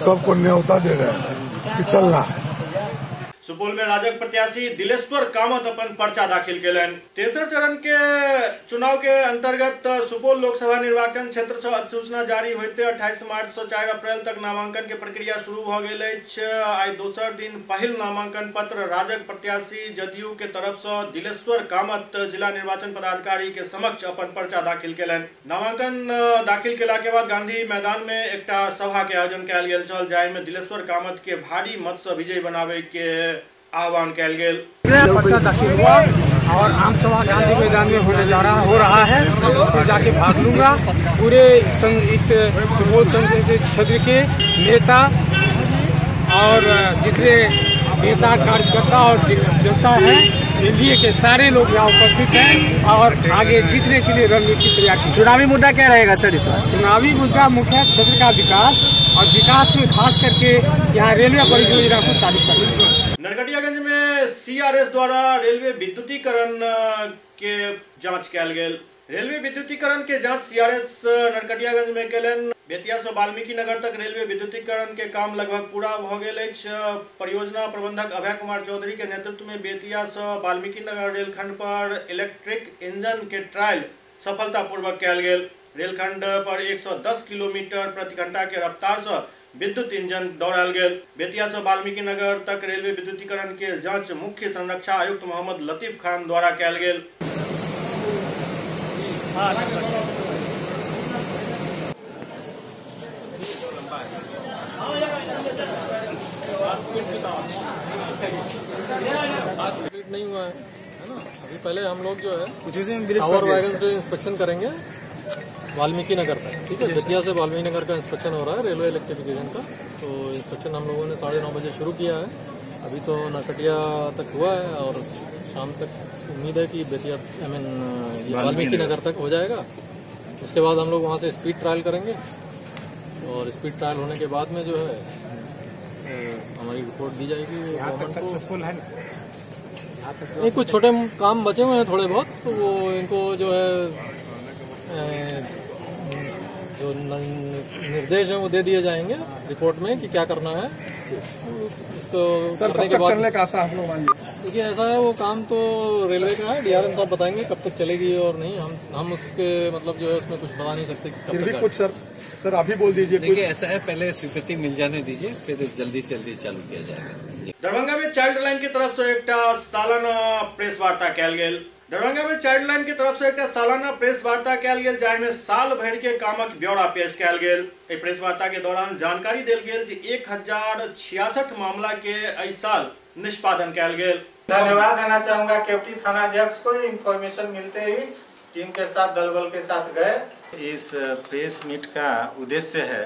सबको न्योता दे रहे हैं कि चलना है। सुपौल में राजग प्रत्याशी दिलेश्वर कामत अपन पर्चा दाखिल केलनि। तेसर चरण के चुनाव के अंतर्गत सुपौल लोकसभा निर्वाचन क्षेत्र से अधिसूचना जारी होते 28 मार्च से 4 अप्रैल तक नामांकन के प्रक्रिया शुरू भ गेल अछि। आई दोसर दिन पहिल नामांकन पत्र राजग प्रत्याशी जदयू के तरफ से दिलेश्वर कामत जिला निर्वाचन पदाधिकारी के समक्ष अपन पर्चा दाखिल केलनि। नामांकन दाखिल केला के बाद गांधी मैदान में एकटा सभा के आयोजन कयल गेल छल, जाहि में दिलेश्वर कामत के भारी मत से विजयी बनावे के आह्वान कयल गेल। पर्चा दाखिल हुआ और आम सभा गांधी मैदान में हो रहा है, तो जाके भाग लूंगा। पूरे इस सुपौल संसदीय क्षेत्र के नेता और जितने नेता कार्यकर्ता और जनता है, एनडीए के सारे लोग यहाँ उपस्थित हैं और आगे जीतने के लिए रणनीति तैयार की। चुनावी मुद्दा क्या रहेगा सर इस बार? चुनावी मुद्दा मुख्य क्षेत्र का विकास और विकास में खास करके यहाँ रेलवे परियोजना को चालू करना। नरकटियागंज में सीआरएस द्वारा रेलवे विद्युतीकरण के जांच कयल गेल। रेलवे विद्युतीकरण के जांच सीआरएस नरकटियागंज में केलनि। बेतिया से वाल्मीकि नगर तक रेलवे विद्युतीकरण के काम लगभग पूरा भ गेल अछि। परियोजना प्रबंधक अभय कुमार चौधरी के नेतृत्व में बेतिया से वाल्मीकि नगर रेलखंड पर इलेक्ट्रिक इंजन के ट्रायल सफलतापूर्वक कयल गेल। रेलखंड पर 110 किलोमीटर प्रति घंटा के रफ्तार से विद्युत इंजन दौड़ायल गेल। बेतिया से वाल्मीकि नगर तक रेलवे विद्युतीकरण के जांच मुख्य संरक्षा आयुक्त मोहम्मद लतीफ खान द्वारा कयल गेल। नहीं हुआ है ना। अभी पहले हम लोग जो है टावर वैगन से इंस्पेक्शन करेंगे वाल्मीकि नगर तक, ठीक है। बेतिया से वाल्मीकि नगर का इंस्पेक्शन हो रहा है रेलवे इलेक्ट्रिफिकेशन का। तो इंस्पेक्शन हम लोगों ने 9:30 बजे शुरू किया है। अभी तो नरकटिया तक हुआ है और शाम तक उम्मीद है कि बेतिया वाल्मीकि नगर तक हो जाएगा। उसके बाद हम लोग वहाँ से स्पीड ट्रायल करेंगे और स्पीड ट्रायल होने के बाद में जो है हमारी रिपोर्ट दी जाएगी गवर्नमेंट को। सक्सेसफुल है नहीं, कुछ छोटे काम बचे हुए हैं थोड़े बहुत, तो वो इनको जो है जो निर्देश है वो दे दिए जाएंगे रिपोर्ट में कि क्या करना है। इसको करने के बाद चलने का आशा हम लोग मानिए। देखिए ऐसा है, वो काम तो रेलवे का है, डीआरएम साहब बताएंगे कब तक चलेगी और नहीं। हम उसके मतलब जो है उसमें कुछ बता नहीं सकते कब तक। कुछ सर अभी बोल दीजिए। देखिए ऐसा है, पहले स्वीकृति मिल जाने दीजिए, फिर जल्दी से जल्दी चालू किया जाएगा। दरभंगा में चाइल्ड लाइन की तरफ से एक सालाना प्रेस वार्ता कयल गेल। दरभंगा में चाइल्ड लाइन की तरफ से एक सालाना प्रेस वार्ता कयल गेल, जाहि में साल भर के कामक ब्यौरा पेश कयल गेल। एहि प्रेस वार्ता के दौरान जानकारी देल गेल जे 1066 मामला के एहि साल निष्पादन कयल गेल। धन्यवाद देना चाहूंगा केवटी थाना अध्यक्ष को। इन्फॉर्मेशन मिलते ही टीम के साथ दल बल के साथ गए। इस प्रेस मीट का उद्देश्य है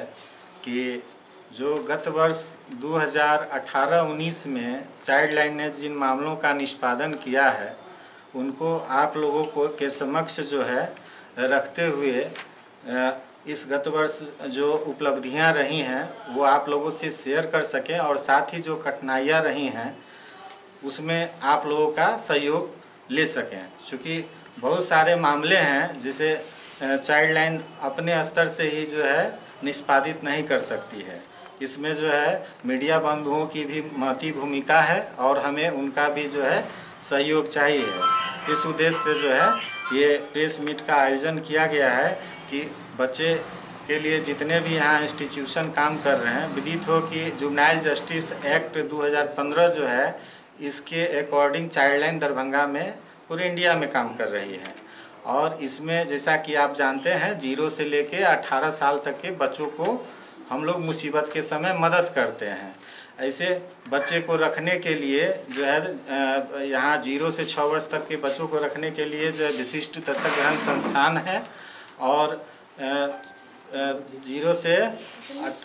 कि जो गत वर्ष 2018-19 में चाइल्ड लाइन ने जिन मामलों का निष्पादन किया है उनको आप लोगों को के समक्ष जो है रखते हुए इस गत वर्ष जो उपलब्धियां रही हैं वो आप लोगों से शेयर कर सकें और साथ ही जो कठिनाइयां रही हैं उसमें आप लोगों का सहयोग ले सकें। चूँकि बहुत सारे मामले हैं जिसे चाइल्ड लाइन अपने स्तर से ही जो है निष्पादित नहीं कर सकती है। इसमें जो है मीडिया बंधुओं की भी महती भूमिका है और हमें उनका भी जो है सहयोग चाहिए। इस उद्देश्य से जो है ये प्रेस मीट का आयोजन किया गया है कि बच्चे के लिए जितने भी यहाँ इंस्टीट्यूशन काम कर रहे हैं, विदित हो कि जुवेनाइल जस्टिस एक्ट 2015 जो है इसके अकॉर्डिंग चाइल्ड लाइन दरभंगा में पूरे इंडिया में काम कर रही है। और इसमें जैसा कि आप जानते हैं 0 से लेके 18 साल तक के बच्चों को हम लोग मुसीबत के समय मदद करते हैं। ऐसे बच्चे को रखने के लिए जो है यहाँ 0 से 6 वर्ष तक के बच्चों को रखने के लिए जो है विशिष्ट दत्तक ग्रहण संस्थान है और 0 से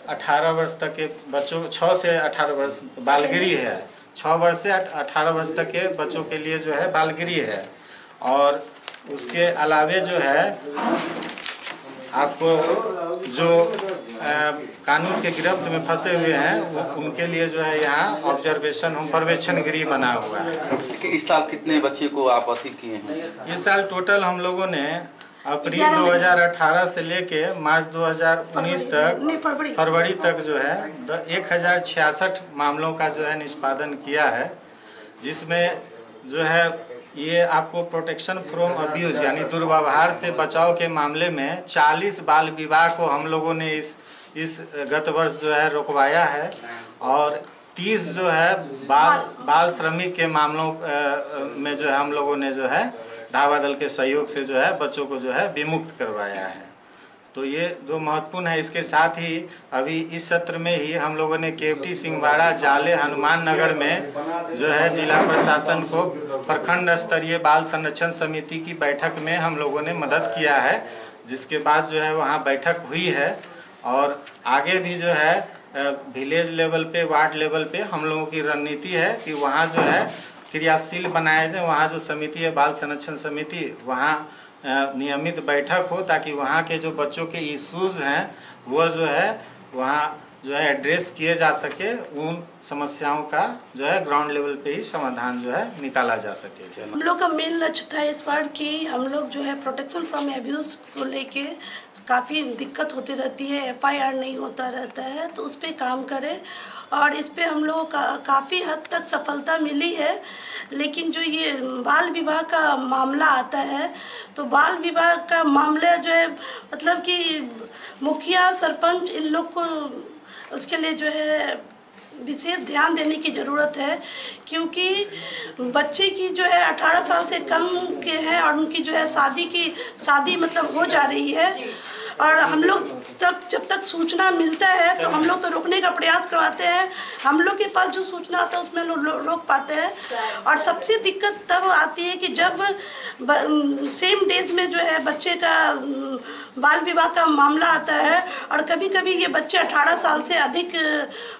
18 वर्ष तक के बच्चों 6 से 18 वर्ष बालगिरी है, 6 वर्ष से 18 वर्ष तक के बच्चों के लिए जो है बालगिरी है। और उसके अलावे जो है आपको जो कानून के गिरफ्त में फंसे हुए हैं उनके लिए जो है यहाँ ऑब्जर्वेशन होम पर्यवेक्षण गृह बना हुआ है। इस साल कितने बच्चे को आप अति किए हैं? इस साल टोटल हम लोगों ने अप्रैल 2018 से लेके मार्च 2019 तक फरवरी तक जो है 1066 मामलों का जो है निष्पादन किया है, जिसमें जो है ये आपको प्रोटेक्शन फ्रॉम अब्यूज यानी दुर्व्यवहार से बचाव के मामले में 40 बाल विवाह को हम लोगों ने इस गत वर्ष जो है रोकवाया है और 30 जो है बाल श्रमिक के मामलों में जो है हम लोगों ने जो है धावा दल के सहयोग से जो है बच्चों को जो है विमुक्त करवाया है। तो ये दो महत्वपूर्ण है। इसके साथ ही अभी इस सत्र में ही हम लोगों ने केवटी सिंहवाड़ा जाले हनुमान नगर में जो है जिला प्रशासन को प्रखंड स्तरीय बाल संरक्षण समिति की बैठक में हम लोगों ने मदद किया है, जिसके बाद जो है वहाँ बैठक हुई है और आगे भी जो है विलेज लेवल पे वार्ड लेवल पे हम लोगों की रणनीति है कि वहाँ जो है क्रियाशील बनाया जाए। वहाँ जो समिति है बाल संरक्षण समिति वहाँ नियमित बैठक हो ताकि वहाँ के जो बच्चों के इश्यूज़ हैं वो जो है वहाँ जो है एड्रेस किए जा सके, उन समस्याओं का जो है ग्राउंड लेवल पे ही समाधान जो है निकाला जा सके। हम लोग का मेन लक्ष्य था इस बार कि हम लोग जो है प्रोटेक्शन फ्रॉम एब्यूज़ को लेके काफ़ी दिक्कत होती रहती है, FIR नहीं होता रहता है, तो उस पर काम करें और इस पे हम लोगों का काफ़ी हद तक सफलता मिली है। लेकिन जो ये बाल विवाह का मामला आता है तो बाल विवाह का मामला जो है मतलब कि मुखिया सरपंच इन लोग को उसके लिए जो है विशेष ध्यान देने की ज़रूरत है, क्योंकि बच्चे की जो है 18 साल से कम के हैं और उनकी जो है शादी मतलब हो जा रही है और हम लोग तक जब तक सूचना मिलता है तो हम लोग तो रोकने का प्रयास करवाते हैं। हम लोग के पास जो सूचना आता है उसमें रोक पाते हैं और सबसे दिक्कत तब आती है कि जब सेम डेज में जो है बच्चे का बाल विवाह का मामला आता है और कभी कभी ये बच्चे 18 साल से अधिक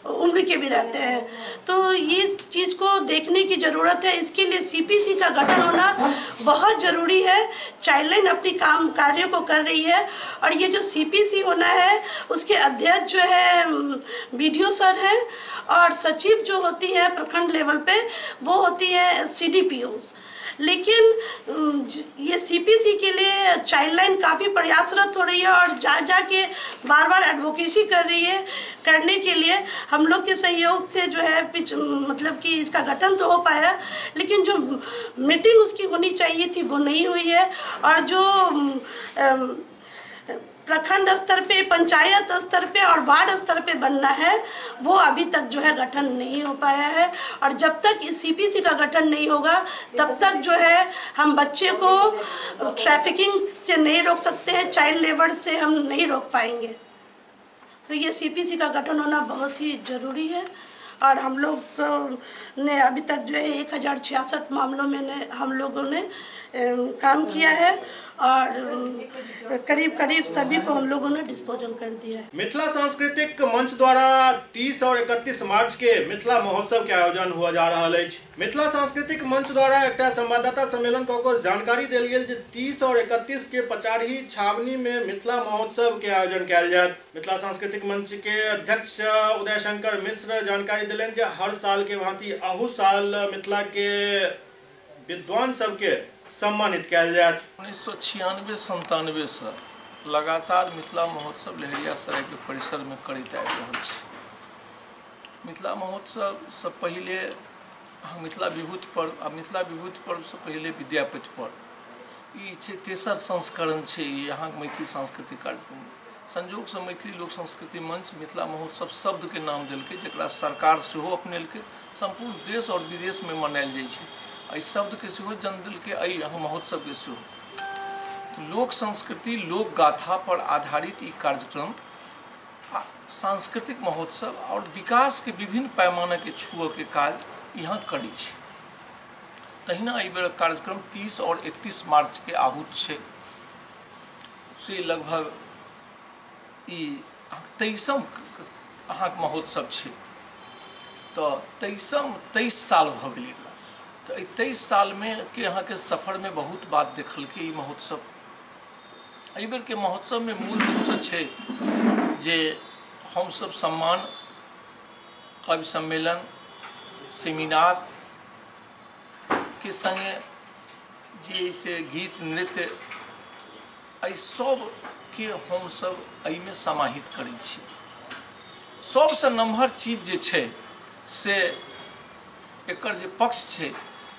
उम्र के भी रहते हैं, तो ये चीज़ को देखने की ज़रूरत है। इसके लिए CPC का गठन होना बहुत ज़रूरी है। चाइल्ड लाइन अपनी कार्यों को कर रही है और ये जो CPC होना है उसके अध्यक्ष जो है BDO सर हैं और सचिव जो होती है प्रखंड लेवल पे वो होती है CDPOs। लेकिन ये CPC के लिए चाइल्ड लाइन काफ़ी प्रयासरत हो रही है और जाके बार बार एडवोकेसी कर रही है। करने के लिए हम लोग के सहयोग से जो है मतलब कि इसका गठन तो हो पाया, लेकिन जो मीटिंग उसकी होनी चाहिए थी वो नहीं हुई है और जो प्रखंड स्तर पे, पंचायत स्तर पे और वार्ड स्तर पे बनना है वो अभी तक जो है गठन नहीं हो पाया है। और जब तक इस CPC का गठन नहीं होगा तब तक जो है हम बच्चे को ट्रैफिकिंग से नहीं रोक सकते हैं, चाइल्ड लेबर से हम नहीं रोक पाएंगे। तो ये CPC का गठन होना बहुत ही ज़रूरी है और हम लोग ने अभी तक जो है 1066 मामलों में हम लोगों ने काम किया है और करीब सभी को हम लोगों ने डिस्पोजल कर दिया है। मिथिला सांस्कृतिक मंच द्वारा 30 और 31 मार्च के मिथिला महोत्सव के आयोजन हुआ जा रहा है। मिथिला सांस्कृतिक मंच द्वारा एक संवाददाता सम्मेलन को जानकारी दिल गई जे 30 और 31 के पचारही छावनी में मिथिला महोत्सव के आयोजन किया जाए। मिथिला सांस्कृतिक मंच के अध्यक्ष उदय शंकर मिश्र जानकारी दिलन जे हर साल के भांति अहू साल मिथिला के विद्वान सबके सम्मानित कयल जायत। 1996-97 से लगातार मिथिला महोत्सव लहेरियासराय के परिसर में करैत आबि रहल छी। मिथिला महोत्सव से पहले मिथिला विभूति पर्व आ मिथिला विभूति पर्व से पहले विद्यापति पर्व ई छै तेसर संस्करण छै यहाँ मैथिली सांस्कृतिक कार्यक्रम। संयोग से मैथिली लोक संस्कृति मंच मिथिला महोत्सव शब्द के नाम देलकै, जकरा सरकार सेहो अपनेलकै, संपूर्ण देश और विदेश में मनायल जाइ छै। एहि शब्द के सेहो जन्म देलकै, एहि महोत्सव के सेहो। तो लोक संस्कृति लोक गाथा पर आधारित ई कार्यक्रम सांस्कृतिक महोत्सव और विकास के विभिन्न पैमाना के छुअ के काज यहाँ करै छै। तहिना एहि बेर कार्यक्रम 30 और 31 मार्च के आहूत छै से लगभग ई 23म अहाँके महोत्सव छै। तो 23 साल भ गेलै एकरा। तो 23 साल में के अहाँके सफर में बहुत बात देखलकै ई महोत्सव। एहि बेर के महोत्सव में मूल रूप से छै जे हम सब सम्मान, कवि सम्मेलन, सेमिनार के संगे जे से गीत नृत्य एहि सब के हम सब एहि में समाहित करै छी। सबसे नम्हर चीज जे छै से एकर जे पक्ष छै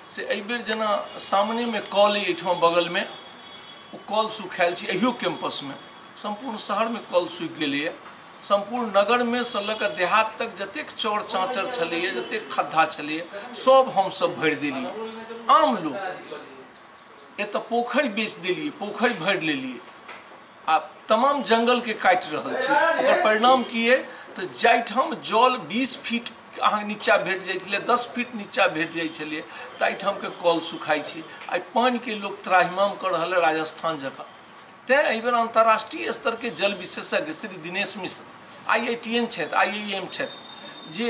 से एहि बेर जेना सामने में कल एहिठाम बगल में ओ कल सुखायल छै। एहियो कैंपस में संपूर्ण शहर में कल सूखि गेलैए। संपूर्ण नगर में से लऽ कऽ देहात तक जतेक चौर चाँचर छलैए, जतेक खद्धा छलैए, सब हमसब भरि देलिए। आम लोग एतऽ पोखरि बेच देलिए, पोखरि भरि लेलिए आ तमाम जंगल के काटि रहल छी। ओकर परिणाम की है तो जाहिठाम जल 20 फीट अहाँ नीचा भेट जाइ छलै, 10 फीट नीचा भेट जाइ छलै, ताहिठाम के कल सुखाइ छै। आइ पानि के लोग त्राहिमाम कर रहल है राजस्थान जकाँ। तैँ एहि बेर अंतर्राष्ट्रीय स्तर के जल विशेषज्ञ श्री दिनेश मिश्र IITN छथि, IIM छथि, जे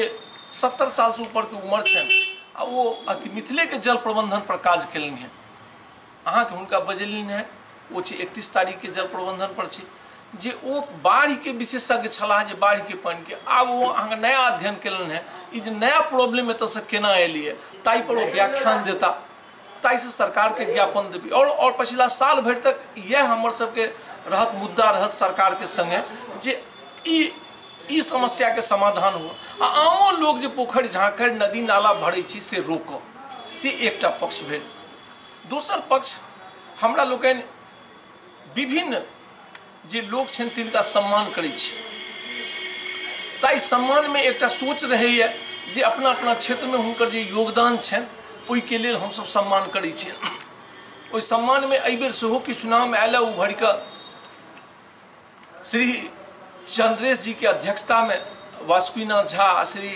70 साल से ऊपर के उम्र छनि आ वो अति मिथिले के जल प्रबंधन पर काज केलनि हैं। अहाँके हुनका बजेलनि हैं वो छै 31 तारीख के जल प्रबंधन पर छै जे ओ बाढ़ि के विशेषज्ञ छलाह, जे बाढ़ि के पानि के आब वो अहाँके नया अध्ययन केलनि हैं। ई जे नया प्रॉब्लम एतऽ से केना एलियै ताहि पर वो व्याख्यान देता, ताहि से सरकार के ज्ञापन देबी। और पिछला साल भरि तक यह हमर सबके रहत मुद्दा रहत सरकार के संगे जे ई समस्या के समाधान हो। आमो लोग जे पोखरि झाँखरि नदी नाला भरै छी से रोकऽ, से एकटा पक्ष भेल। दोसर पक्ष हमरा लोकनि विभिन्न जे लोग छनि तिनका सम्मान करै छी। ताहि सम्मान में एकटा सोच रहैए जे अपना अपना क्षेत्र में हुनकर जे योगदान छनि ओहिके लेल हमसब सम्मान करै छी। ओहि सम्मान में एहि बेर सेहो किछु नाम आयल उभरि कऽ। श्री चंद्रेश जी के अध्यक्षता में वासुकीनाथ झा, श्री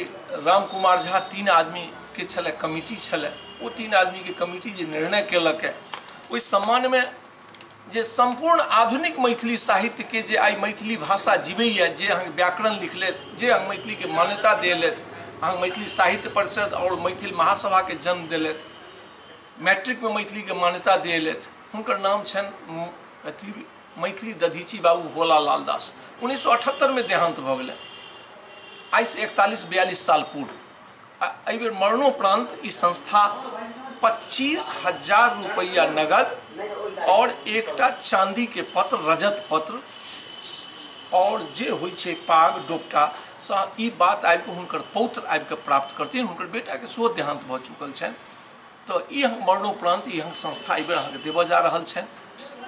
राम कुमार झा, 3 आदमी के छलै कमिटी छलै। वो 3 आदमी के कमिटी जे निर्णय केलक है ओहि सम्मान में जे संपूर्ण आधुनिक मैथिली साहित्य के जे आई मैथिली भाषा जीवैया, जे अहाँ व्याकरण लिखलैथ, जे अहाँ मैथिली के मान्यता देलैथ, अहाँ मैथिली साहित्य परिषद और मैथिल महासभा के जन्म देलैथ, मैट्रिक में मैथिली के मान्यता देलैथ, हुनकर नाम छनि अथी मैथिली दधीची बाबू भोला लाल दास। 1978 में देहांत भऽ गेलै, आई से 41-42 साल पूर्व। एहि बेर मरणोपरांत ई संस्था 25,000 रुपया नगद और एकटा चांदी के पत्र, रजत पत्र और जे होइ छै पाग डोपटा सँ ई बात आबि कऽ हुनकर पौत्र आबि कऽ प्राप्त करथिन। हुनकर बेटा के सेहो देहांत भऽ चुकल छनि। तो ई मरणोपरांत ई संस्था एहि बेर अहाँके देबऽ जा रहल छनि।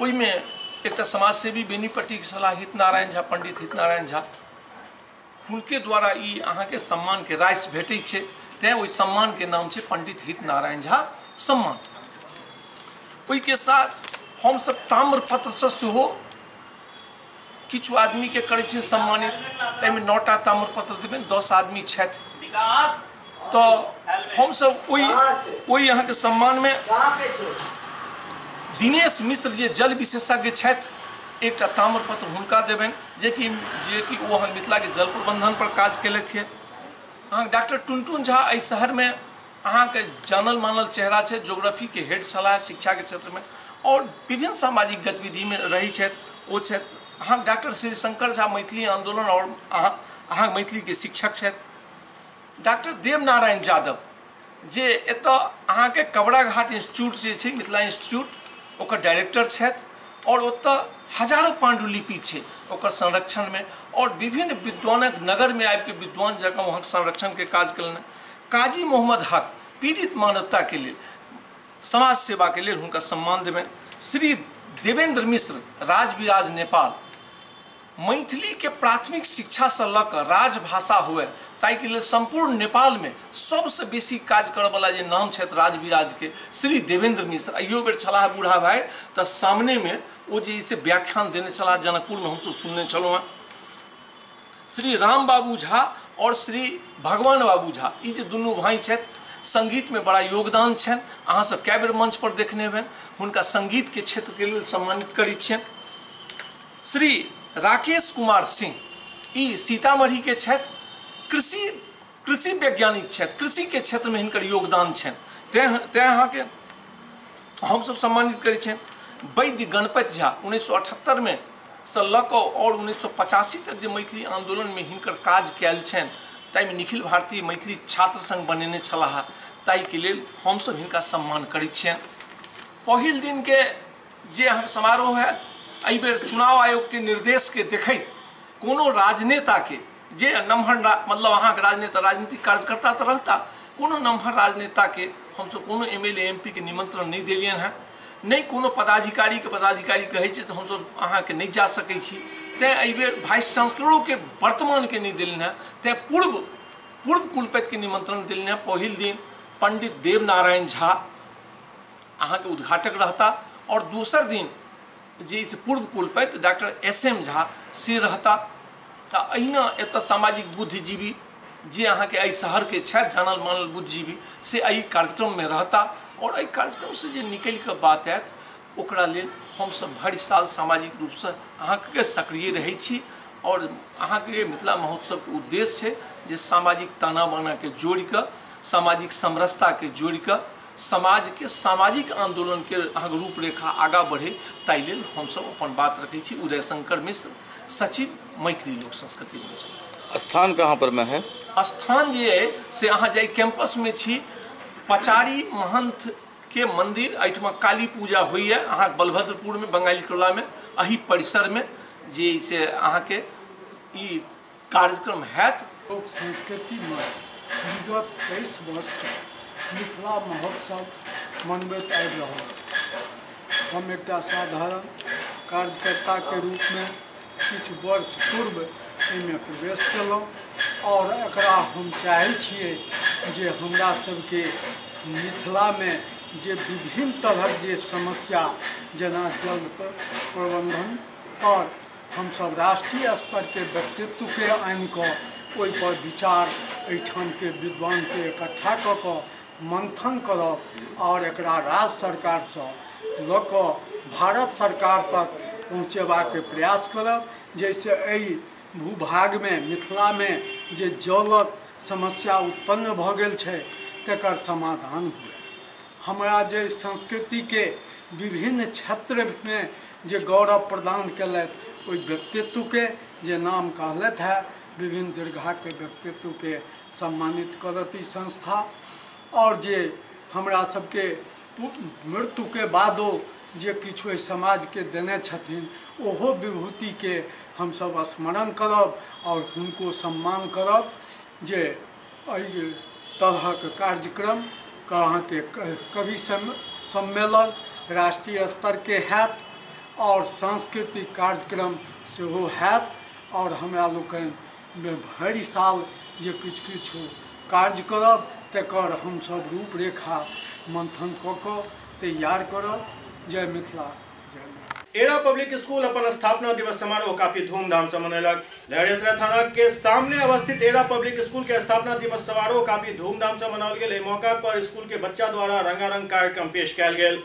ओहिमे एकटा समाजसेवी बेनीपट्टी के सलाह हितनारायण झा, पंडित हितनारायण झा, हुनके द्वारा ई अहाँके सम्मान के राशि भेटै छै। तैं ओहि सम्मान के नाम छै पंडित हितनारायण झा सम्मान। ओहि के साथ हम सब ताम्र पत्र से सेहो किछु आदमी के करै छी सम्मानित। ताहिमे 9टा ताम्र पत्र देबनि, 10 आदमी छथि। तो हम सब ओहि अहाँके सम्मान में दिनेश मिश्र जे जल विशेषज्ञ छथि एकटा ताम्र पत्र हुनका देबनि, जे कि ओ अहाँ मिथिला के जल प्रबंधन पर काज केलथि है। अहाँ डॉक्टर टुनटुन झा एहि शहर में अहाँके जानल मानल चेहरा छै, ज्योग्राफी के हेड छलाह शिक्षा के क्षेत्र में और विभिन्न सामाजिक गतिविधि में रही छथि। ओ छथि अहाँ डॉक्टर श्री शंकर झा, मैथिली आंदोलन और अहाँ मैथिली के शिक्षक छथि। डॉक्टर देव नारायण यादव जे एतऽ अहाँके कबड़ाघाट इंस्टीट्यूट जे छै मिथिला इंस्टीट्यूट ओकर डायरेक्टर छथि और ओतऽ हजारों पांडुलिपि छै ओकर संरक्षण में और विभिन्न विद्वानक नगर में आबि के विद्वान जकाँ वहाँ संरक्षण के काज कयलनि। काजी मोहम्मद हक पीड़ित मानवता के लिए समाज सेवा के लिए हुनका सम्मान देबनि। श्री देवेंद्र मिश्र राजविराज नेपाल मैथिली के प्राथमिक शिक्षा से लऽ कऽ राजभाषा हुए ताकि लेल संपूर्ण नेपाल में सबसे बेसी काज करऽ वाला जे नाम छथि राजविराज के श्री देवेंद्र मिश्र अयो बेर छलाह बूढ़ा भाई तऽ सामने में वो जे से व्याख्यान देने छलाह जनकपुर में हमसब सुनने छलहुँ हैं। श्री राम बाबू झा और श्री भगवान बाबू झा ई जे दुनू भाई छथि संगीत में बड़ा योगदान छनि। अहाँ सब कए बेर मंच पर देखने हेबनि हुनका संगीत के क्षेत्र के लेल सम्मानित करै छियनि। श्री राकेश कुमार सिंह ई सीतामढ़ी के छथि कृषि वैज्ञानिक छथि कृषि के क्षेत्र में हिनकर योगदान छनि तें अहाँके हमसब सम्मानित करै छियनि। वैद्य गणपति झा 1978 में से लऽ कऽ और 1985 तक जे मैथिली आंदोलन में हिनकर काज कयल छनि ताहिमे निखिल भारतीय मैथिली छात्र संघ बनेने छलाह ताहि के लेल हमसब हिनका सम्मान करै छियनि। पहिल दिन के जे अहाँके समारोह हैत एहि बेर चुनाव आयोग के निर्देश के देखैत कोनो राजनेता के जे नम्हर मतलब अहाँके राजनेता राजनीतिक कार्यकर्ता तो रहता कोनो नम्हर राजनेता के हमसब कोनो MLA MP के निमंत्रण नहीं देलियन हैं नहीं कोनो पदाधिकारी कहै छै तो हमसब अहाँके नहीं जा सकै छी तें एहि बेर वाइस चांसलरों के वर्तमान के नहीं देलियन हैं तें पूर्व कुलपति के निमंत्रण देलियन हैं। पहिल दिन पंडित देवनारायण झा अहाँके उद्घाटक रहता और दोसर दिन जे पूर्व कुलपति डॉक्टर SM झा से रहता। अहिना एतऽ सामाजिक बुद्धिजीवी जे अहाँके एहि शहर के छथि जानल मानल बुद्धिजीवी से एहि कार्यक्रम में रहता और एहि कार्यक्रम से जे निकलि कऽ बात आयत ओकरा लेल हमसब भरि साल सामाजिक रूप से अहाँके सक्रिय रहै छी और अहाँके मिथिला महोत्सव के उद्देश्य छै जे सामाजिक ताना बाना के जोड़ कऽ सामाजिक समरसता के जोड़ कऽ समाज के सामाजिक आंदोलन के रूपरेखा आगा बढ़े ताहि लेल हमसब अपन बात रखै छी। उदय शंकर मिश्र सचिव मैथिली लोक संस्कृति मंच। स्थान कहाँ पर में है? स्थान जे है से अहाँ जाय कैंपस में छी पचारी महंत के मंदिर एहिठमा काली पूजा होइए अहाँ बलभद्रपुर में बंगाली टोला में एही परिसर में जे से अहाँके ई कार्यक्रम हैत। लोक संस्कृति मंच विगत 23 वर्ष से मिथिला महोत्सव मनबैत आबि रहल अछि। हम एकटा साधारण कार्यकर्ता के रूप में किछु वर्ष पूर्व एहिमे प्रवेश केलहुँ और एकरा हम चाहै छियै जे हमरा सबके मिथिला में जे विभिन्न तरहक जे समस्या जेना जल प्रबंधन और हमसब राष्ट्रीय स्तर के व्यक्तित्व के आनि कऽ ओहि पर विचार एहिठाम के विद्वान के इकट्ठा कऽ कऽ मंथन करब और एकरा राज्य सरकार से लऽ कऽ भारत सरकार तक पहुँचेबाक प्रयास करब जैसे एहि भूभाग में मिथिला में जे जलक समस्या उत्पन्न भऽ गेल छै तकर समाधान हुए। हमरा जे संस्कृति के विभिन्न क्षेत्र में जे गौरव प्रदान कयलथि ओहि व्यक्तित्व के जे नाम कहलथि है विभिन्न दीर्घा के व्यक्तित्व के सम्मानित करत ई संस्था और जे हमरा सबके मृत्यु के बादो जे किछु समाज के देने छथिन ओहो विभूति के हम सब स्मरण करब और हुनको सम्मान करब जे एहि तरहक कार्यक्रम अहाँके कवि सम्मेलन राष्ट्रीय स्तर के हैत और सांस्कृतिक कार्यक्रम सेहो हैत और हमरा लोकनि भरि साल जे किछु किछु कार्य करब तकर हम सब रूपरेखा मंथन कऽ कऽ तैयार करब। जय मिथिला जय। एरा पब्लिक स्कूल अपन स्थापना दिवस समारोह काफी धूमधाम से मनैलक। लहरियासराय थाना के सामने अवस्थित एरा पब्लिक स्कूल के स्थापना दिवस समारोह काफी धूमधाम से मनाओल गेल। एहि मौका पर स्कूल के बच्चा द्वारा रंगारंग कार्यक्रम पेश कयल गेल।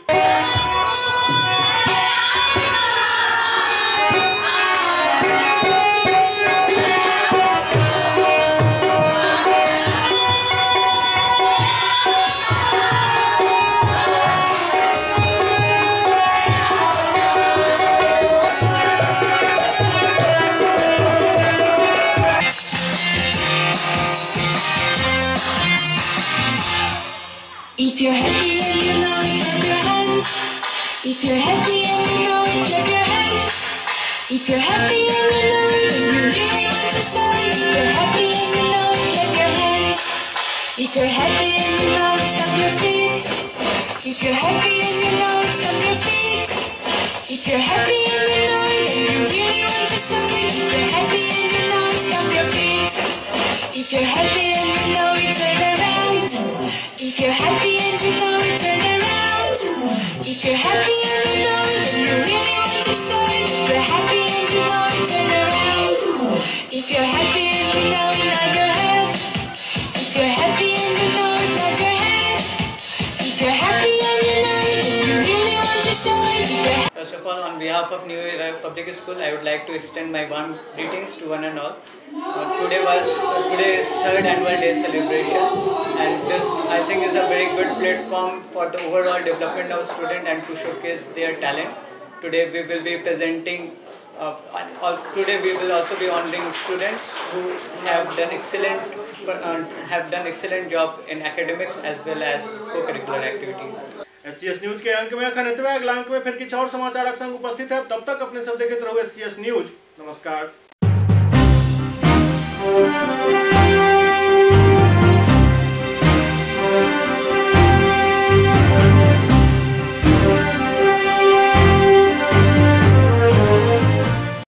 you're happy and you know it, clap your hands. If you're happy and you know it, and you really want to show it. If you're happy and you know it, clap your hands. If you're happy and you know it, stamp your feet. If you're happy and you know it, stamp your feet. If you're happy and you know it, and you really want to show it. If you're happy and you know it, stamp your feet. If you're happy and you know it, turn around. If you're happy and you know it, turn around. If you're happy and you know it, and you really want to show it. If you're happy and you know it, turn around. If you're happy and you know it, nod your head. If you're happy and you know it, nod your head. If you're happy and you know it, and you really want to show it. First of all, on behalf of New Era Public School, I would like to extend my warm greetings to one and all. Today is third annual day celebration, and this I think is a very good platform for the overall development of students and to showcase their talent. Today we will be presenting. Today we will also be honoring students who have done excellent job in academics as well as co-curricular activities. SCS news के अंक में अखन एतबे, अगला अंक में फिर किछ और समाचारक संग उपस्थित है। तब तक अपने सब देखते रहो SCS न्यूज। नमस्कार।